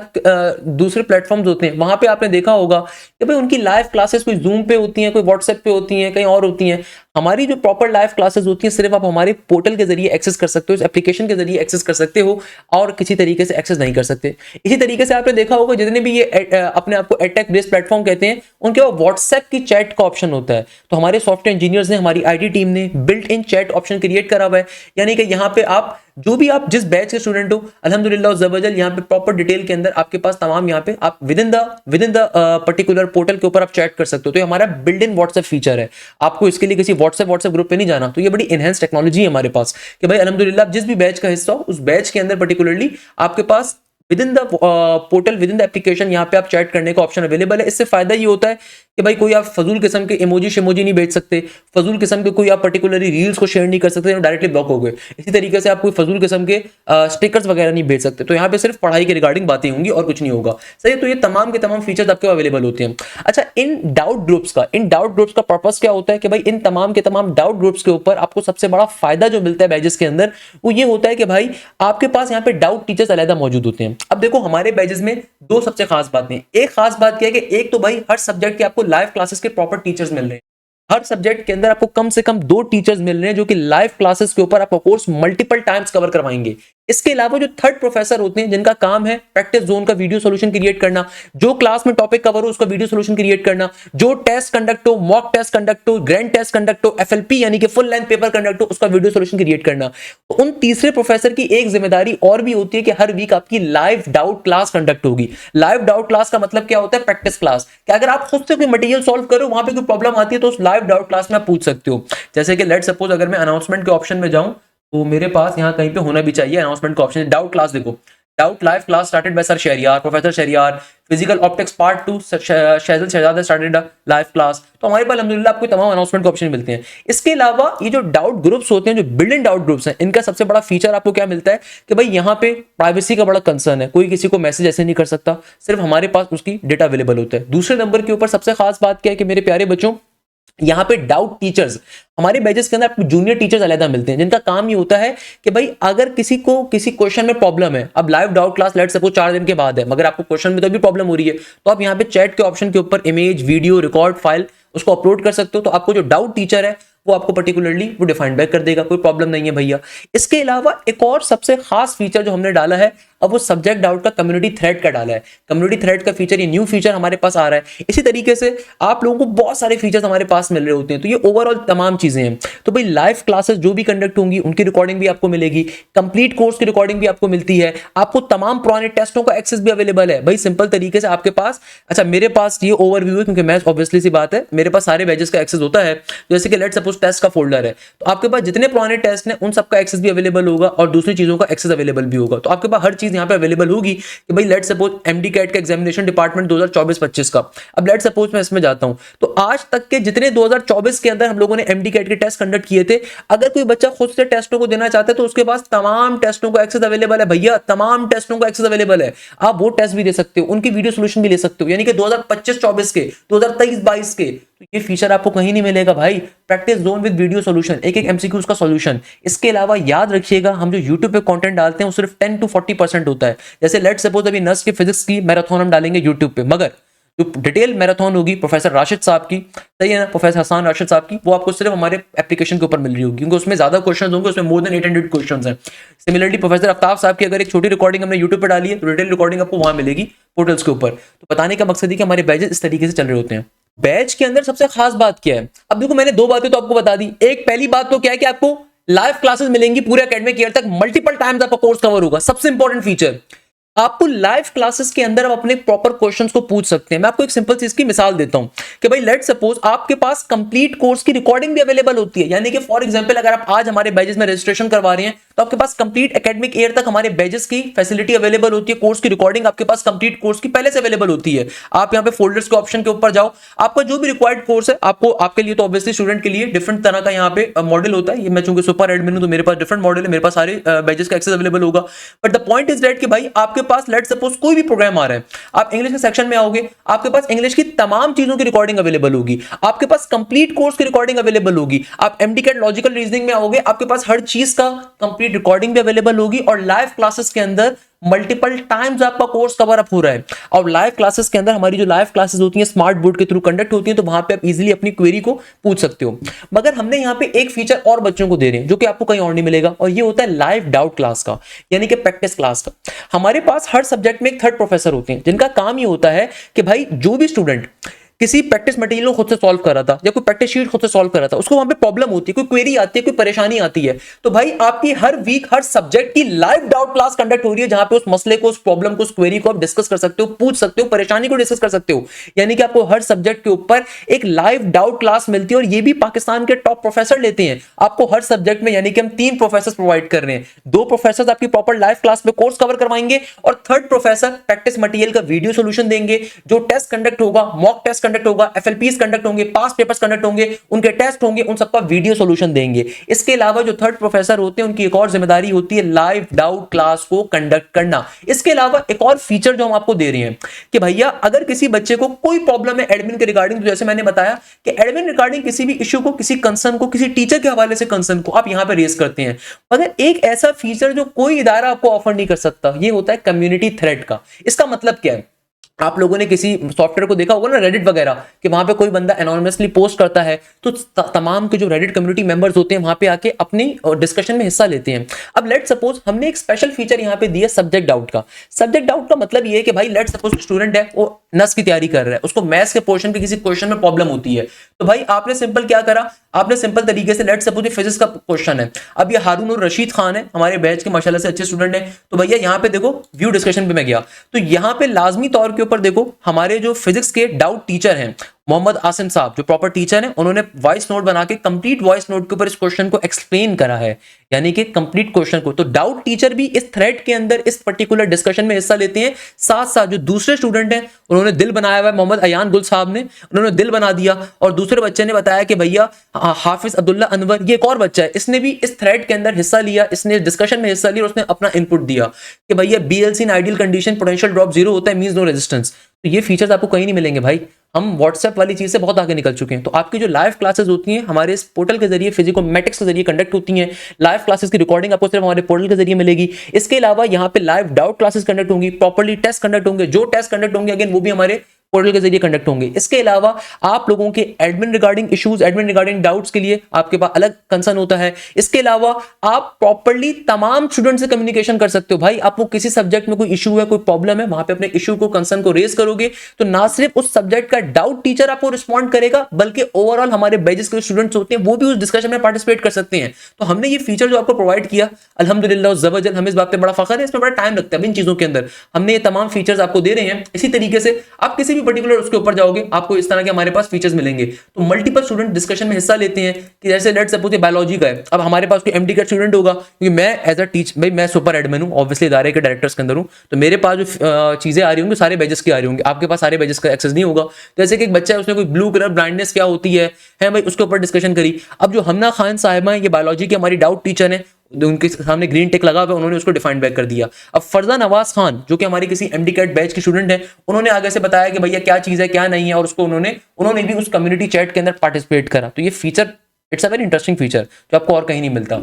Speaker 3: दूसरे प्लेटफॉर्म्स होते हैं, वहां पे आपने देखा होगा कि भाई उनकी लाइव क्लासेस कोई जूम पे होती हैं, कोई व्हाट्सएप पे होती हैं, कहीं और होती हैं। हमारी जो प्रॉपर लाइव क्लासेस होती हैं सिर्फ आप हमारे पोर्टल के जरिए एक्सेस कर सकते हो, इस एप्लीकेशन के जरिए एक्सेस कर सकते हो, और किसी तरीके से एक्सेस नहीं कर सकते। इसी तरीके से आपने देखा होगा जितने भी ये अपने आपको एडटेक बेस्ड प्लेटफॉर्म कहते हैं, उनके पास व्हाट्सएप की चैट का ऑप्शन होता है। तो हमारे सॉफ्टवेयर इंजीनियर्स ने, हमारी आईटी टीम ने built in chat option create करा हुआ है। यानी कि यहाँ पे आप जो भी आप जिस बैच के स्टूडेंट हो, अल्हम्दुलिल्लाह जबरदस्त, यहाँ पे प्रॉपर डिटेल के अंदर आपके पास तमाम यहाँ पे आप with in the particular portal के ऊपर आप चैट कर सकते हो। तो ये हमारा बिल्ड इन व्हाट्सएप फीचर है। आपको इसके लिए किसी व्हाट्सएप ग्रुप पे नहीं जाना। तो ये बड़ी इनहेंस टेक्नोलॉजी है हमारे पास कि भाई अल्हम्दुलिल्लाह जिस भी बैच का हिस्सा हो, उस बैच के अंदर पर्टिकुलरली आपके पास within the portal, within the application, यहाँ पे आप चैट करने का ऑप्शन अवेलेबल है। इससे फायदा ये होता है कि भाई कोई आप फजूल किस्म के इमोजी नहीं भेज सकते, फजूल किस्म के कोई आप पर्टिकुलरली रील्स को शेयर नहीं कर सकते, डायरेक्टली ब्लॉक हो गए। इसी तरीके से आप कोई फजूल किस्म के स्टिकर्स वगैरह नहीं भेज सकते। तो यहाँ पे सिर्फ पढ़ाई के रिगार्डिंग बातें होंगी और कुछ नहीं होगा। सही है। तो ये तमाम के तमाम फीचर्स आपके अवेलेबल होते हैं। अच्छा, इन डाउट ग्रुप्स का पर्पस क्या होता है कि भाई इन तमाम के तमाम डाउट ग्रुप्स के ऊपर आपको सबसे बड़ा फायदा जो मिलता है बैचेस के अंदर, वो ये होता है कि भाई आपके पास यहाँ पे डाउट टीचर्स अलग मौजूद होते हैं। अब देखो हमारे बैचेस में दो सबसे खास बातें। एक खास बात क्या है कि एक तो भाई हर सब्जेक्ट के आपको लाइव क्लासेस के प्रॉपर टीचर्स मिल रहे हैं। हर सब्जेक्ट के अंदर आपको कम से कम 2 टीचर्स मिल रहे हैं जो कि लाइव क्लासेस के ऊपर आपका कोर्स मल्टीपल टाइम्स कवर करवाएंगे। इसके अलावा जो थर्ड प्रोफेसर होते हैं जिनका काम है प्रैक्टिस जोन का वीडियो सॉल्यूशन क्रिएट करना, जो क्लास में टॉपिक कवर हो उसका वीडियो सॉल्यूशन क्रिएट करना, जो टेस्ट कंडक्ट हो, मॉक टेस्ट कंडक्ट हो, ग्रैंड टेस्ट कंडक्ट हो, एफएलपी यानी कि फुल लेंथ पेपर कंडक्ट हो, उसका वीडियो सॉल्यूशन क्रिएट करना। तो उन तीसरे प्रोफेसर की एक जिम्मेदारी और भी होती है कि हर वीक आपकी लाइव डाउट क्लास कंडक्ट होगी। लाइव डाउट क्लास का मतलब क्या होता है? Practice class. कि अगर आप खुद से कोई मटेरियल सॉल्व करो, वहां पे कोई प्रॉब्लम आती है तो उस लाइव डाउट क्लास में आप पूछ सकते हो। जैसे कि लेट सपोज अगर मैं अनाउंसमेंट के ऑप्शन में जाऊं तो मेरे पास यहाँ कहीं पे होना भी चाहिए अनाउंसमेंट का ऑप्शन। डाउट क्लास देखो, doubt live class started by sir Shahriyar, professor Shahriyar, physical optics part 2 Shahzad Shahzad started live class. तो हमारे पास अल्हम्दुलिल्लाह आपको तमाम अनाउंसमेंट के ऑप्शन मिलते हैं। इसके अलावा ये जो डाउट ग्रुप्स होते हैं, जो बिल्ड इन डाउट ग्रुप्स हैं, इनका सबसे बड़ा फीचर आपको क्या मिलता है कि भाई यहाँ पे प्राइवेसी का बड़ा कंसर्न है, कोई किसी को मैसेज ऐसे नहीं कर सकता, सिर्फ हमारे पास उसकी डेटा अवेलेबल होता है। दूसरे नंबर के ऊपर सबसे खास बात क्या है कि मेरे प्यारे बच्चों, यहाँ पे डाउट टीचर्स, हमारे बैचेस के अंदर आपको जूनियर टीचर्स अलग मिलते हैं, जिनका काम ये होता है कि भाई अगर किसी को किसी क्वेश्चन में प्रॉब्लम है, अब live doubt class let suppose 4 दिन के बाद है, मगर आपको क्वेश्चन में तो भी प्रॉब्लम हो रही है, तो आप यहाँ पे चैट के ऑप्शन के ऊपर इमेज, वीडियो, रिकॉर्ड फाइल उसको अपलोड कर सकते हो। तो आपको जो डाउट टीचर है वो आपको पर्टिकुलरली वो डिफाइन बैक कर देगा, कोई प्रॉब्लम नहीं है भैया। इसके अलावा एक और सबसे खास फीचर जो हमने डाला है, अब वो सब्जेक्ट डाउट का कम्युनिटी थ्रेड का डाला है। कम्युनिटी थ्रेड का फीचर, ये न्यू फीचर हमारे पास आ रहा है। इसी तरीके से आप लोगों को बहुत सारे फीचर्स हमारे पास मिल रहे होते हैं। तो ये ओवरऑल तमाम चीजें हैं। तो भाई लाइव क्लासेस जो भी कंडक्ट होंगी उनकी रिकॉर्डिंग भी आपको मिलेगी, कंप्लीट कोर्स की रिकॉर्डिंग भी आपको मिलती है, आपको तमाम पुराने टेस्टों का एक्सेस भी अवेलेबल है। भाई सिंपल तरीके से आपके पास, अच्छा मेरे पास ये ओवरव्यू है क्योंकि मैं ऑब्वियसली सी बात है मेरे पास सारे बैचेस का एक्सेस होता है। जैसे कि लेट सपोज टेस्ट का फोल्डर है, तो आपके पास जितने पुराने टेस्ट हैं उन सबका एक्सेस भी अवेलेबल होगा और दूसरी चीजों का एक्सेस अवेलेबल भी होगा। तो आपके पास हर चीज यहां पे अवेलेबल होगी कि भाई लेट सपोज एमडी कैट का एग्जामिनेशन डिपार्टमेंट 2024-25 का, अब लेट सपोज मैं इसमें जाता हूं तो आज तक के जितने 2024 के अंदर हम लोगों ने एमडी कैट के टेस्ट कंडक्ट किए थे, अगर कोई बच्चा खुद से टेस्टों को देना चाहता है तो उसके पास तमाम टेस्टों का एक्सेस अवेलेबल है भैया, तमाम टेस्टों का एक्सेस अवेलेबल है। आप वो टेस्ट भी दे सकते हो, उनकी वीडियो सोल्यूशन भी ले सकते हो, यानी कि 2025-24 के, 2023-22 के। तो ये फीचर आपको कहीं नहीं मिलेगा भाई। Practice zone with video solution, एक एमसीक्यूज का सॉल्यूशन। इसके अलावा याद रखिएगा हम जो यूट्यूब पे कंटेंट डालते हैं वो सिर्फ 10 to 40% होता है। जैसे लेट सपोज अभी नर्स की फिजिक्स की मैराथन हम डालेंगे यूट्यूब पे, मगर जो डिटेल मैराथन होगी प्रोफेसर राशिद साहब की, सही है ना, प्रोफेसर हसन राशिद साहब की, वो आपको सिर्फ हमारे एप्लीकेशन के ऊपर मिल रही होगी क्योंकि उसमें ज्यादा क्वेश्चंस होंगे, उसमें मोर देन 800 क्वेश्चंस हैं। सिमिलरली प्रोफेसर आफ्ताब साहब की अगर एक छोटी रिकॉर्डिंग हमने यूट्यूब पे डाली है तो डिटेल रिकॉर्डिंग आपको वहां मिलेगी पोर्टल्स के ऊपर। तो बताने का मकसद है कि हमारे बैचेस इस तरीके से चल रहे होते हैं। बैच के अंदर सबसे खास बात क्या है, अब देखो मैंने दो बातें तो आपको बता दी। एक पहली बात तो क्या है कि आपको लाइव क्लासेस मिलेंगी पूरे एकेडमिक ईयर तक, मल्टीपल टाइम्स आपका कोर्स कवर होगा। सबसे इंपॉर्टेंट फीचर, आपको लाइव क्लासेस के अंदर आप अपने प्रॉपर क्वेश्चंस को पूछ सकते हैं। मैं आपको एक सिंपल चीज की मिसाल देता हूं कि भाई लेट सपोज आपके पास कंप्लीट कोर्स की रिकॉर्डिंग भी अवेलेबल होती है, यानी कि फॉर एग्जांपल अगर आप आज हमारे बैचेस में रजिस्ट्रेशन करवा रहे हैं तो आपके पास कंप्लीट एकेडमिक ईयर तक हमारे बैचेस की फैसिलिटी अवेलेबल होती है। कोर्स की रिकॉर्डिंग आपके पास कंप्लीट कोर्स की पहले से अवेलेबल होती है। आप यहाँ पे फोल्डर्स के ऑप्शन के ऊपर जाओ, आपका जो भी रिक्वायर्ड कोर्स है, आपको आपके लिए तो ऑब्वियसली स्टूडेंट के लिए डिफरेंट तरह का यहाँ पे मॉडल होता है। ये मैं चूंकि सुपर एडमिन हूं तो मेरे पास डिफरेंट मॉडल है, मेरे पास सारे बैचेस का एक्सेस अवेलेबल होगा। But the point is that कि भाई आपके पास लेट सपोज कोई भी प्रोग्राम आ रहा है, आप इंग्लिश के सेक्शन में आओगे, आपके पास इंग्लिश की तमाम चीजों की रिकॉर्डिंग अवेलेबल होगी, आपके पास कंप्लीट कोर्स की रिकॉर्डिंग अवेलेबल होगी। आप एमडीकैट लॉजिकल रीजनिंग में आओगे, आपके पास हर चीज का कंप्लीट रिकॉर्डिंग भी अवेलेबल होगी और लाइव क्लासेस के अंदर मल्टीपल टाइम्स आपका कोर्स कवर अप हो रहा है। और लाइव क्लासेस के अंदर हमारी जो लाइव क्लासेस होती हैं स्मार्ट बोर्ड के थ्रू कंडक्ट होती हैं, तो वहां पे आप इजीली अपनी क्वेरी को पूछ सकते हो। मगर हमने यहाँ पे एक फीचर और बच्चों को दे रहे हैं जो कि आपको कहीं और नहीं मिलेगा, और ये होता है लाइव डाउट क्लास का, यानी कि प्रैक्टिस क्लास का। हमारे पास हर सब्जेक्ट में एक थर्ड प्रोफेसर होते हैं जिनका काम ये होता है कि भाई जो भी स्टूडेंट किसी प्रैक्टिस मटेरियल को खुद से सॉल्व कर रहा था या कोई प्रैक्टिस शीट खुद से सॉल्व कर रहा था, उसको वहां पे प्रॉब्लम होती है, कोई क्वेरी आती है, कोई परेशानी आती है, तो भाई आपकी हर वीक हर सब्जेक्ट की लाइव डाउट क्लास कंडक्ट हो रही है जहां पे उस मसले को, उस प्रॉब्लम को, उस क्वेरी को आप डिस्कस कर सकते हो, पूछ सकते हो, परेशानी को डिस्कस कर सकते हो। यानी कि आपको हर सब्जेक्ट के ऊपर एक लाइव डाउट क्लास मिलती है और ये भी पाकिस्तान के टॉप प्रोफेसर लेते हैं आपको हर सब्जेक्ट में। यानी कि हम 3 प्रोफेसर प्रोवाइड कर रहे हैं, 2 प्रोफेसर आपकी प्रॉपर लाइव क्लास में कोर्स कवर करवाएंगे और थर्ड प्रोफेसर प्रैक्टिस मटेरियल का वीडियो सोल्यूशन देंगे। जो टेस्ट कंडक्ट होगा, मॉक टेस्ट कंडक्ट होगा, एफएलपी कंडक्ट होंगे, पास पेपर्स कंडक्ट होंगे, उनके टेस्ट होंगे, उन सबका वीडियो सॉल्यूशन देंगे। इसके अलावा जो थर्ड प्रोफेसर होते हैं उनकी एक और जिम्मेदारी होती है लाइव डाउट क्लास को कंडक्ट करना। इसके अलावा एक और फीचर जो हम आपको दे रहे हैं कि भैया अगर किसी बच्चे को कोई प्रॉब्लम है एडमिन के रिगार्डिंग, तो जैसे मैंने बताया कि एडमिन रिगार्डिंग किसी भी इश्यू को, किसी कंसर्न को, किसी टीचर के हवाले से कंसर्न को आप यहां पर रेज करते हैं। मगर एक ऐसा फीचर जो कोई इदारा आपको ऑफर नहीं कर सकता, ये होता है कम्युनिटी थ्रेड का। इसका मतलब क्या है, आप लोगों ने किसी सॉफ्टवेयर को देखा होगा ना, रेडिट वगैरह, कि वहां पे कोई बंदा एनोनिमसली पोस्ट करता है तो तमाम के जो रेडिट कम्युनिटी मेंबर्स होते हैं वहां पे आके अपनी डिस्कशन में हिस्सा लेते हैं। अब लेट सपोज हमने एक स्पेशल फीचर यहां पे दिया सब्जेक्ट डाउट का। सब्जेक्ट डाउट का मतलब ये है कि भाई लेट सपोज स्टूडेंट है, वो नस की तैयारी कर रहा है, उसको मैथ्स के पोर्शन के किसी क्वेश्चन में प्रॉब्लम होती है, तो भाई आपने सिंपल क्या करा, आपने सिंपल तरीके से लेट सपोज फिजिक्स का क्वेश्चन है, अब ये हारून और रशीद खान है हमारे बैच के माशाल्लाह से अच्छे स्टूडेंट है, तो भैया यहाँ पे देखो व्यू डिस्कशन पे मैं गया तो यहाँ पे लाजमी तौर के ऊपर देखो हमारे जो फिजिक्स के डाउट टीचर हैं मोहम्मद आसिम साहब जो प्रॉपर टीचर हैं, उन्होंने वॉइस नोट बना के कंप्लीट वॉइस नोट के ऊपर इस क्वेश्चन को एक्सप्लेन करा है, यानी कि कंप्लीट क्वेश्चन को। तो डाउट टीचर भी इस थ्रेड के अंदर इस पर्टिकुलर डिस्कशन में हिस्सा लेते हैं। साथ साथ जो दूसरे स्टूडेंट हैं उन्होंने दिल बनाया हुआ है, मोहम्मद अयान गुल साहब ने, उन्होंने दिल बना दिया, और दूसरे बच्चे ने बताया कि भैया हाफिज अब्दुल्ला अनवर, ये एक और बच्चा है, इसने भी इस थ्रेड के अंदर हिस्सा लिया, इसने डिस्कशन में हिस्सा लिया और उसने अपना इनपुट दिया कि भैया BLC in ideal condition potential drop zero होता है, मींस नो रेजिस्टेंस। तो ये फीचर्स आपको कहीं नहीं मिलेंगे भाई, हम व्हाट्सएप वाली चीज से बहुत आगे निकल चुके हैं। तो आपकी जो लाइव क्लासेस होती हैं हमारे इस पोर्टल के जरिए, फिजिकोमेटिक्स के जरिए कंडक्ट होती हैं। लाइव क्लासेस की रिकॉर्डिंग आपको सिर्फ हमारे पोर्टल के जरिए मिलेगी। इसके अलावा यहाँ पे लाइव डाउट क्लासेस कंडक्ट होंगी, प्रॉपर्ली टेस्ट कंडक्ट होंगे, जो टेस्ट कंडक्ट होंगे अगेन वो भी हमारे पोर्टल के जरिए कंडक्ट होंगे। इसके अलावा आप लोगों के admin regarding issues, admin regarding doubts के लिए आपके पास अलग कंसर्न होता है। इसके अलावा आप प्रॉपर्ली तमाम स्टूडेंट से कम्युनिकेशन कर सकते हो। भाई आपको किसी सब्जेक्ट में कोई इशू है, कोई प्रॉब्लम है, वहां पे अपने इशू को, कंसर्न को रेज करोगे तो ना सिर्फ उस सब्जेक्ट का डाउट टीचर आपको रिस्पॉन्ड करेगा, बल्कि ओवरऑल हमारे बैचेस के स्टूडेंट्स होते हैं वो भी उस डिस्कशन में पार्टिसिपेट कर सकते हैं। तो हमने ये फीचर जो आपको प्रोवाइड किया, अल्हम्दुलिल्लाह जबरदस्त, हमें इस बात पे बड़ा फख्र है। इसमें बड़ा टाइम लगता है इन चीजों के अंदर, हमने ये तमाम फीचर्स आपको दे रहे हैं। इसी तरीके से आप किसी भी पर्टिकुलर उसके ऊपर जाओगे आपको इस तरह के हमारे पास फीचर्स मिलेंगे। तो मल्टीपल स्टूडेंट डिस्कशन में हिस्सा लेते हैं कि जैसे लेट्स सपोज बायोलॉजी का है, अब हमारे पास कोई एमडी का स्टूडेंट होगा, क्योंकि मैं एज अ टीच भाई मैं सुपर एडमिन हूं, ऑब्वियसली इदारे के डायरेक्टर्स के अंदर हूं, तो मेरे पास जो चीजें आ रही होंगी सारे बैचेस की आ रही होंगी, आपके पास सारे बैचेस का एक्सेस नहीं होगा। तो जैसे कि एक बच्चा है उसने कोई ब्लू कलर ब्लाइंडनेस क्या होती है भाई उसके ऊपर डिस्कशन करी। अब जो हमना खान साहिबा है, ये बायोलॉजी की हमारी डाउट टीचर है, उनके सामने ग्रीन टिक लगा हुआ, उन्होंने उसको डिफाइन बैक कर दिया। अब फरजा नवाज खान जो कि हमारी किसी एमडी कैट बैच के स्टूडेंट हैं, उन्होंने आगे से बताया कि भैया क्या चीज है क्या नहीं है, और उसको उन्होंने भी उस कम्युनिटी चैट के अंदर पार्टिसिपेट करा। तो ये feature it's a very interesting feature जो आपको और कहीं नहीं मिलता।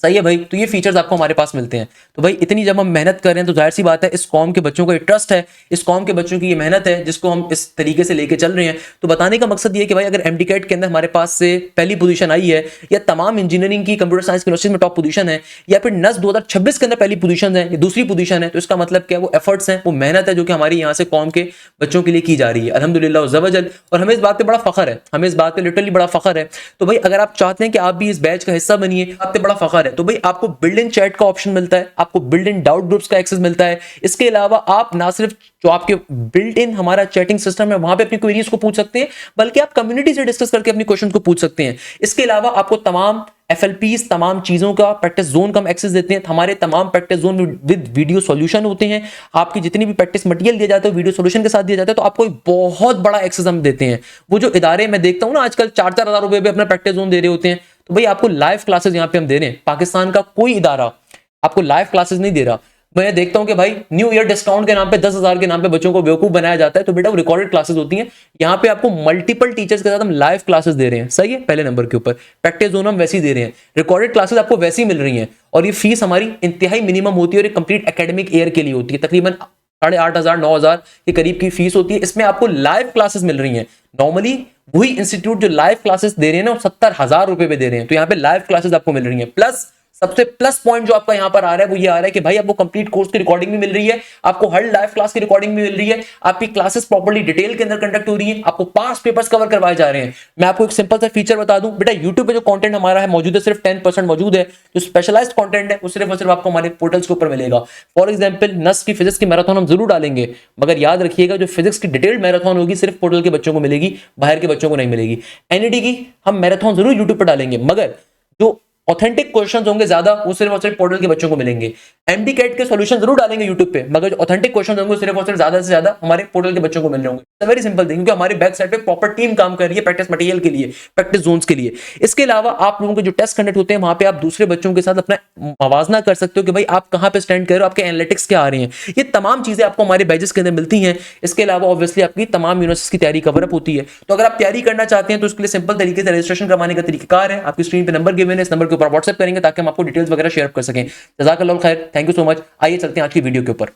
Speaker 3: सही है भाई, तो ये फीचर्स आपको हमारे पास मिलते हैं। तो भाई इतनी जब हम मेहनत कर रहे हैं तो जाहिर सी बात है इस कौम के बच्चों का ये ट्रस्ट है, इस कौम के बच्चों की ये मेहनत है जिसको हम इस तरीके से लेके चल रहे हैं। तो बताने का मकसद ये है कि भाई अगर एमडी कैट के अंदर हमारे पास से पहली पोजीशन आई है, या तमाम इंजीनियरिंग की कंप्यूटर साइंस यूनिवर्सिटी में टॉप पोजीशन है, या फिर नस 2026 के अंदर पहली पोजीशन है या दूसरी पोजीशन है, तो इसका मतलब क्या, वो एफर्ट्स हैं, वो मेहनत है जो कि हमारी यहाँ से कौम के बच्चों के लिए की जा रही है, अल्हम्दुलिल्लाह जबरदस्त। और हमें इस बात पे बड़ा फख्र है, हमें इस बात पे लिटरली बड़ा फख्र है। तो भाई अगर आप चाहते हैं कि आप भी इस बैच का हिस्सा बनिए, आप पे बड़ा फख्र है, तो भाई आपको बिल्ड इन चैट का ऑप्शन मिलता है, आपको बिल्ड इन डाउट ग्रुप्स का एक्सेस मिलता है। इसके अलावा आप ना सिर्फ जो आपके बिल्ट इन हमारा चैटिंग सिस्टम है वहां पे अपनी क्वेरीज को पूछ सकते हैं, बल्कि आप कम्युनिटी से डिस्कस करके अपनी क्वेश्चन को पूछ सकते हैं। इसके अलावा आपको तमाम एफएलपीस, तमाम चीजों का प्रैक्टिस जोन का हम एक्सेस देते हैं। हमारे तमाम practice zone with video solution होते हैं। आपकी जितनी भी प्रैक्टिस मटेरियल दिया जाता है वीडियो सॉल्यूशन के साथ दिया जाता है, तो आपको एक बहुत बड़ा एक्सेस हम देते हैं। वो जो इदारे मैं देखता हूं ना आजकल 4-4 हजार रुपए पे अपना प्रैक्टिस जोन दे रहे होते हैं, तो भाई आपको लाइव क्लासेस यहां पे हम दे रहे हैं। पाकिस्तान का कोई इदारा आपको लाइव क्लासेस नहीं दे रहा। मैं देखता हूं कि भाई न्यू ईयर डिस्काउंट के नाम पे 10,000 के नाम पे बच्चों को बेवकूफ बनाया जाता है, तो बेटा वो रिकॉर्डेड क्लासेस होती हैं। यहाँ पे आपको मल्टीपल टीचर्स के साथ हम लाइव क्लासेस दे रहे हैं। सही है, पहले नंबर के ऊपर प्रैक्टिस जोन हम वैसे ही दे रहे हैं, रिकॉर्डेड क्लासेस आपको वैसी मिल रही हैं, और ये फीस हमारी इंतहाई मिनिमम होती है और एक कंप्लीट एकेडमिक ईयर के लिए होती है। तकरीबन 8,500 9,000 के करीब की फीस होती है। इसमें आपको लाइव क्लासेस मिल रही हैं। नॉर्मली वही इंस्टीट्यूट जो लाइव क्लासेस दे रहे हैं ना, 70,000 रुपए पे दे रहे हैं, तो यहाँ पे लाइव क्लासेस आपको मिल रही हैं। प्लस सबसे प्लस पॉइंट जो आपका यहां पर आ रहा है वो ये आ रहा है कि भाई आपको कंप्लीट कोर्स की रिकॉर्डिंग भी मिल रही है, आपको हर लाइव क्लास की रिकॉर्डिंग भी मिल रही है, आपकी क्लासेस प्रॉपर्ली डिटेल के अंदर कंडक्ट हो रही है, आपको 5 पेपर्स कवर करवाए जा रहे हैं। मैं आपको एक सिंपल सा फीचर बता दूं, बेटा यूट्यूब पे जो कंटेंट हमारा है मौजूद है सिर्फ 10% मौजूद है। जो स्पेशलाइज्ड कंटेंट है वो सिर्फ और सिर्फ आपको हमारे पोर्टल्स के ऊपर मिलेगा। फॉर एग्जांपल नस की फिजिक्स की मैराथन हम जरूर डालेंगे, मगर याद रखिएगा जो फिजिक्स की डिटेल्ड मैराथन होगी सिर्फ पोर्टल के बच्चों को मिलेगी, बाहर के बच्चों को नहीं मिलेगी। एनईडी की हम मैराथन जरूर यूट्यूब पर डालेंगे, मगर जो ऑथेंटिक क्वेश्चंस होंगे ज्यादा वो सिर्फ और सिर्फ पोर्टल के बच्चों को मिलेंगे। एमडी कैट के सॉल्यूशन जरूर डालेंगे यूट्यूब पे, मगर जो ऑथेंटिक क्वेश्चंस होंगे सिर्फ और सिर्फ ज्यादा से ज्यादा हमारे पोर्टल के बच्चों को मिल रहे होंगे। वेरी सिंपल थिंग, क्योंकि हमारे बैक साइड पे प्रॉपर टीम काम कर रही है प्रैक्टिस मटेरियल के लिए, प्रैक्टिस जोन्स के लिए। इसके अलावा आप लोगों के जो टेस्ट कंडक्ट होते हैं वहां पे आप दूसरे बच्चों के साथ अपना मवाजना कर सकते हो कि भाई आप कहां पे स्टैंड कर रहे हो, आपके एनालिटिक्स क्या आ रहे हैं। ये तमाम चीजें आपको हमारे बैचेस के अंदर मिलती हैं। इसके अलावा ऑब्वियसली आपकी तमाम यूनिवर्सिटीज की तैयारी कवर अप होती है। तो अगर आप तैयारी करना चाहते हैं तो उसके लिए सिंपल तरीके से रजिस्ट्रेशन करवाने का तरीकाकार है। आपकी स्क्रीन पे नंबर गिवन है, इस नंबर के ऊपर व्हाट्सएप करेंगे ताकि हम आपको डिटेल्स वगैरह शेयर कर सकें। जज़ाकल्लाह खैर, थैंक यू सो मच। आइए चलते हैं आज की वीडियो के ऊपर।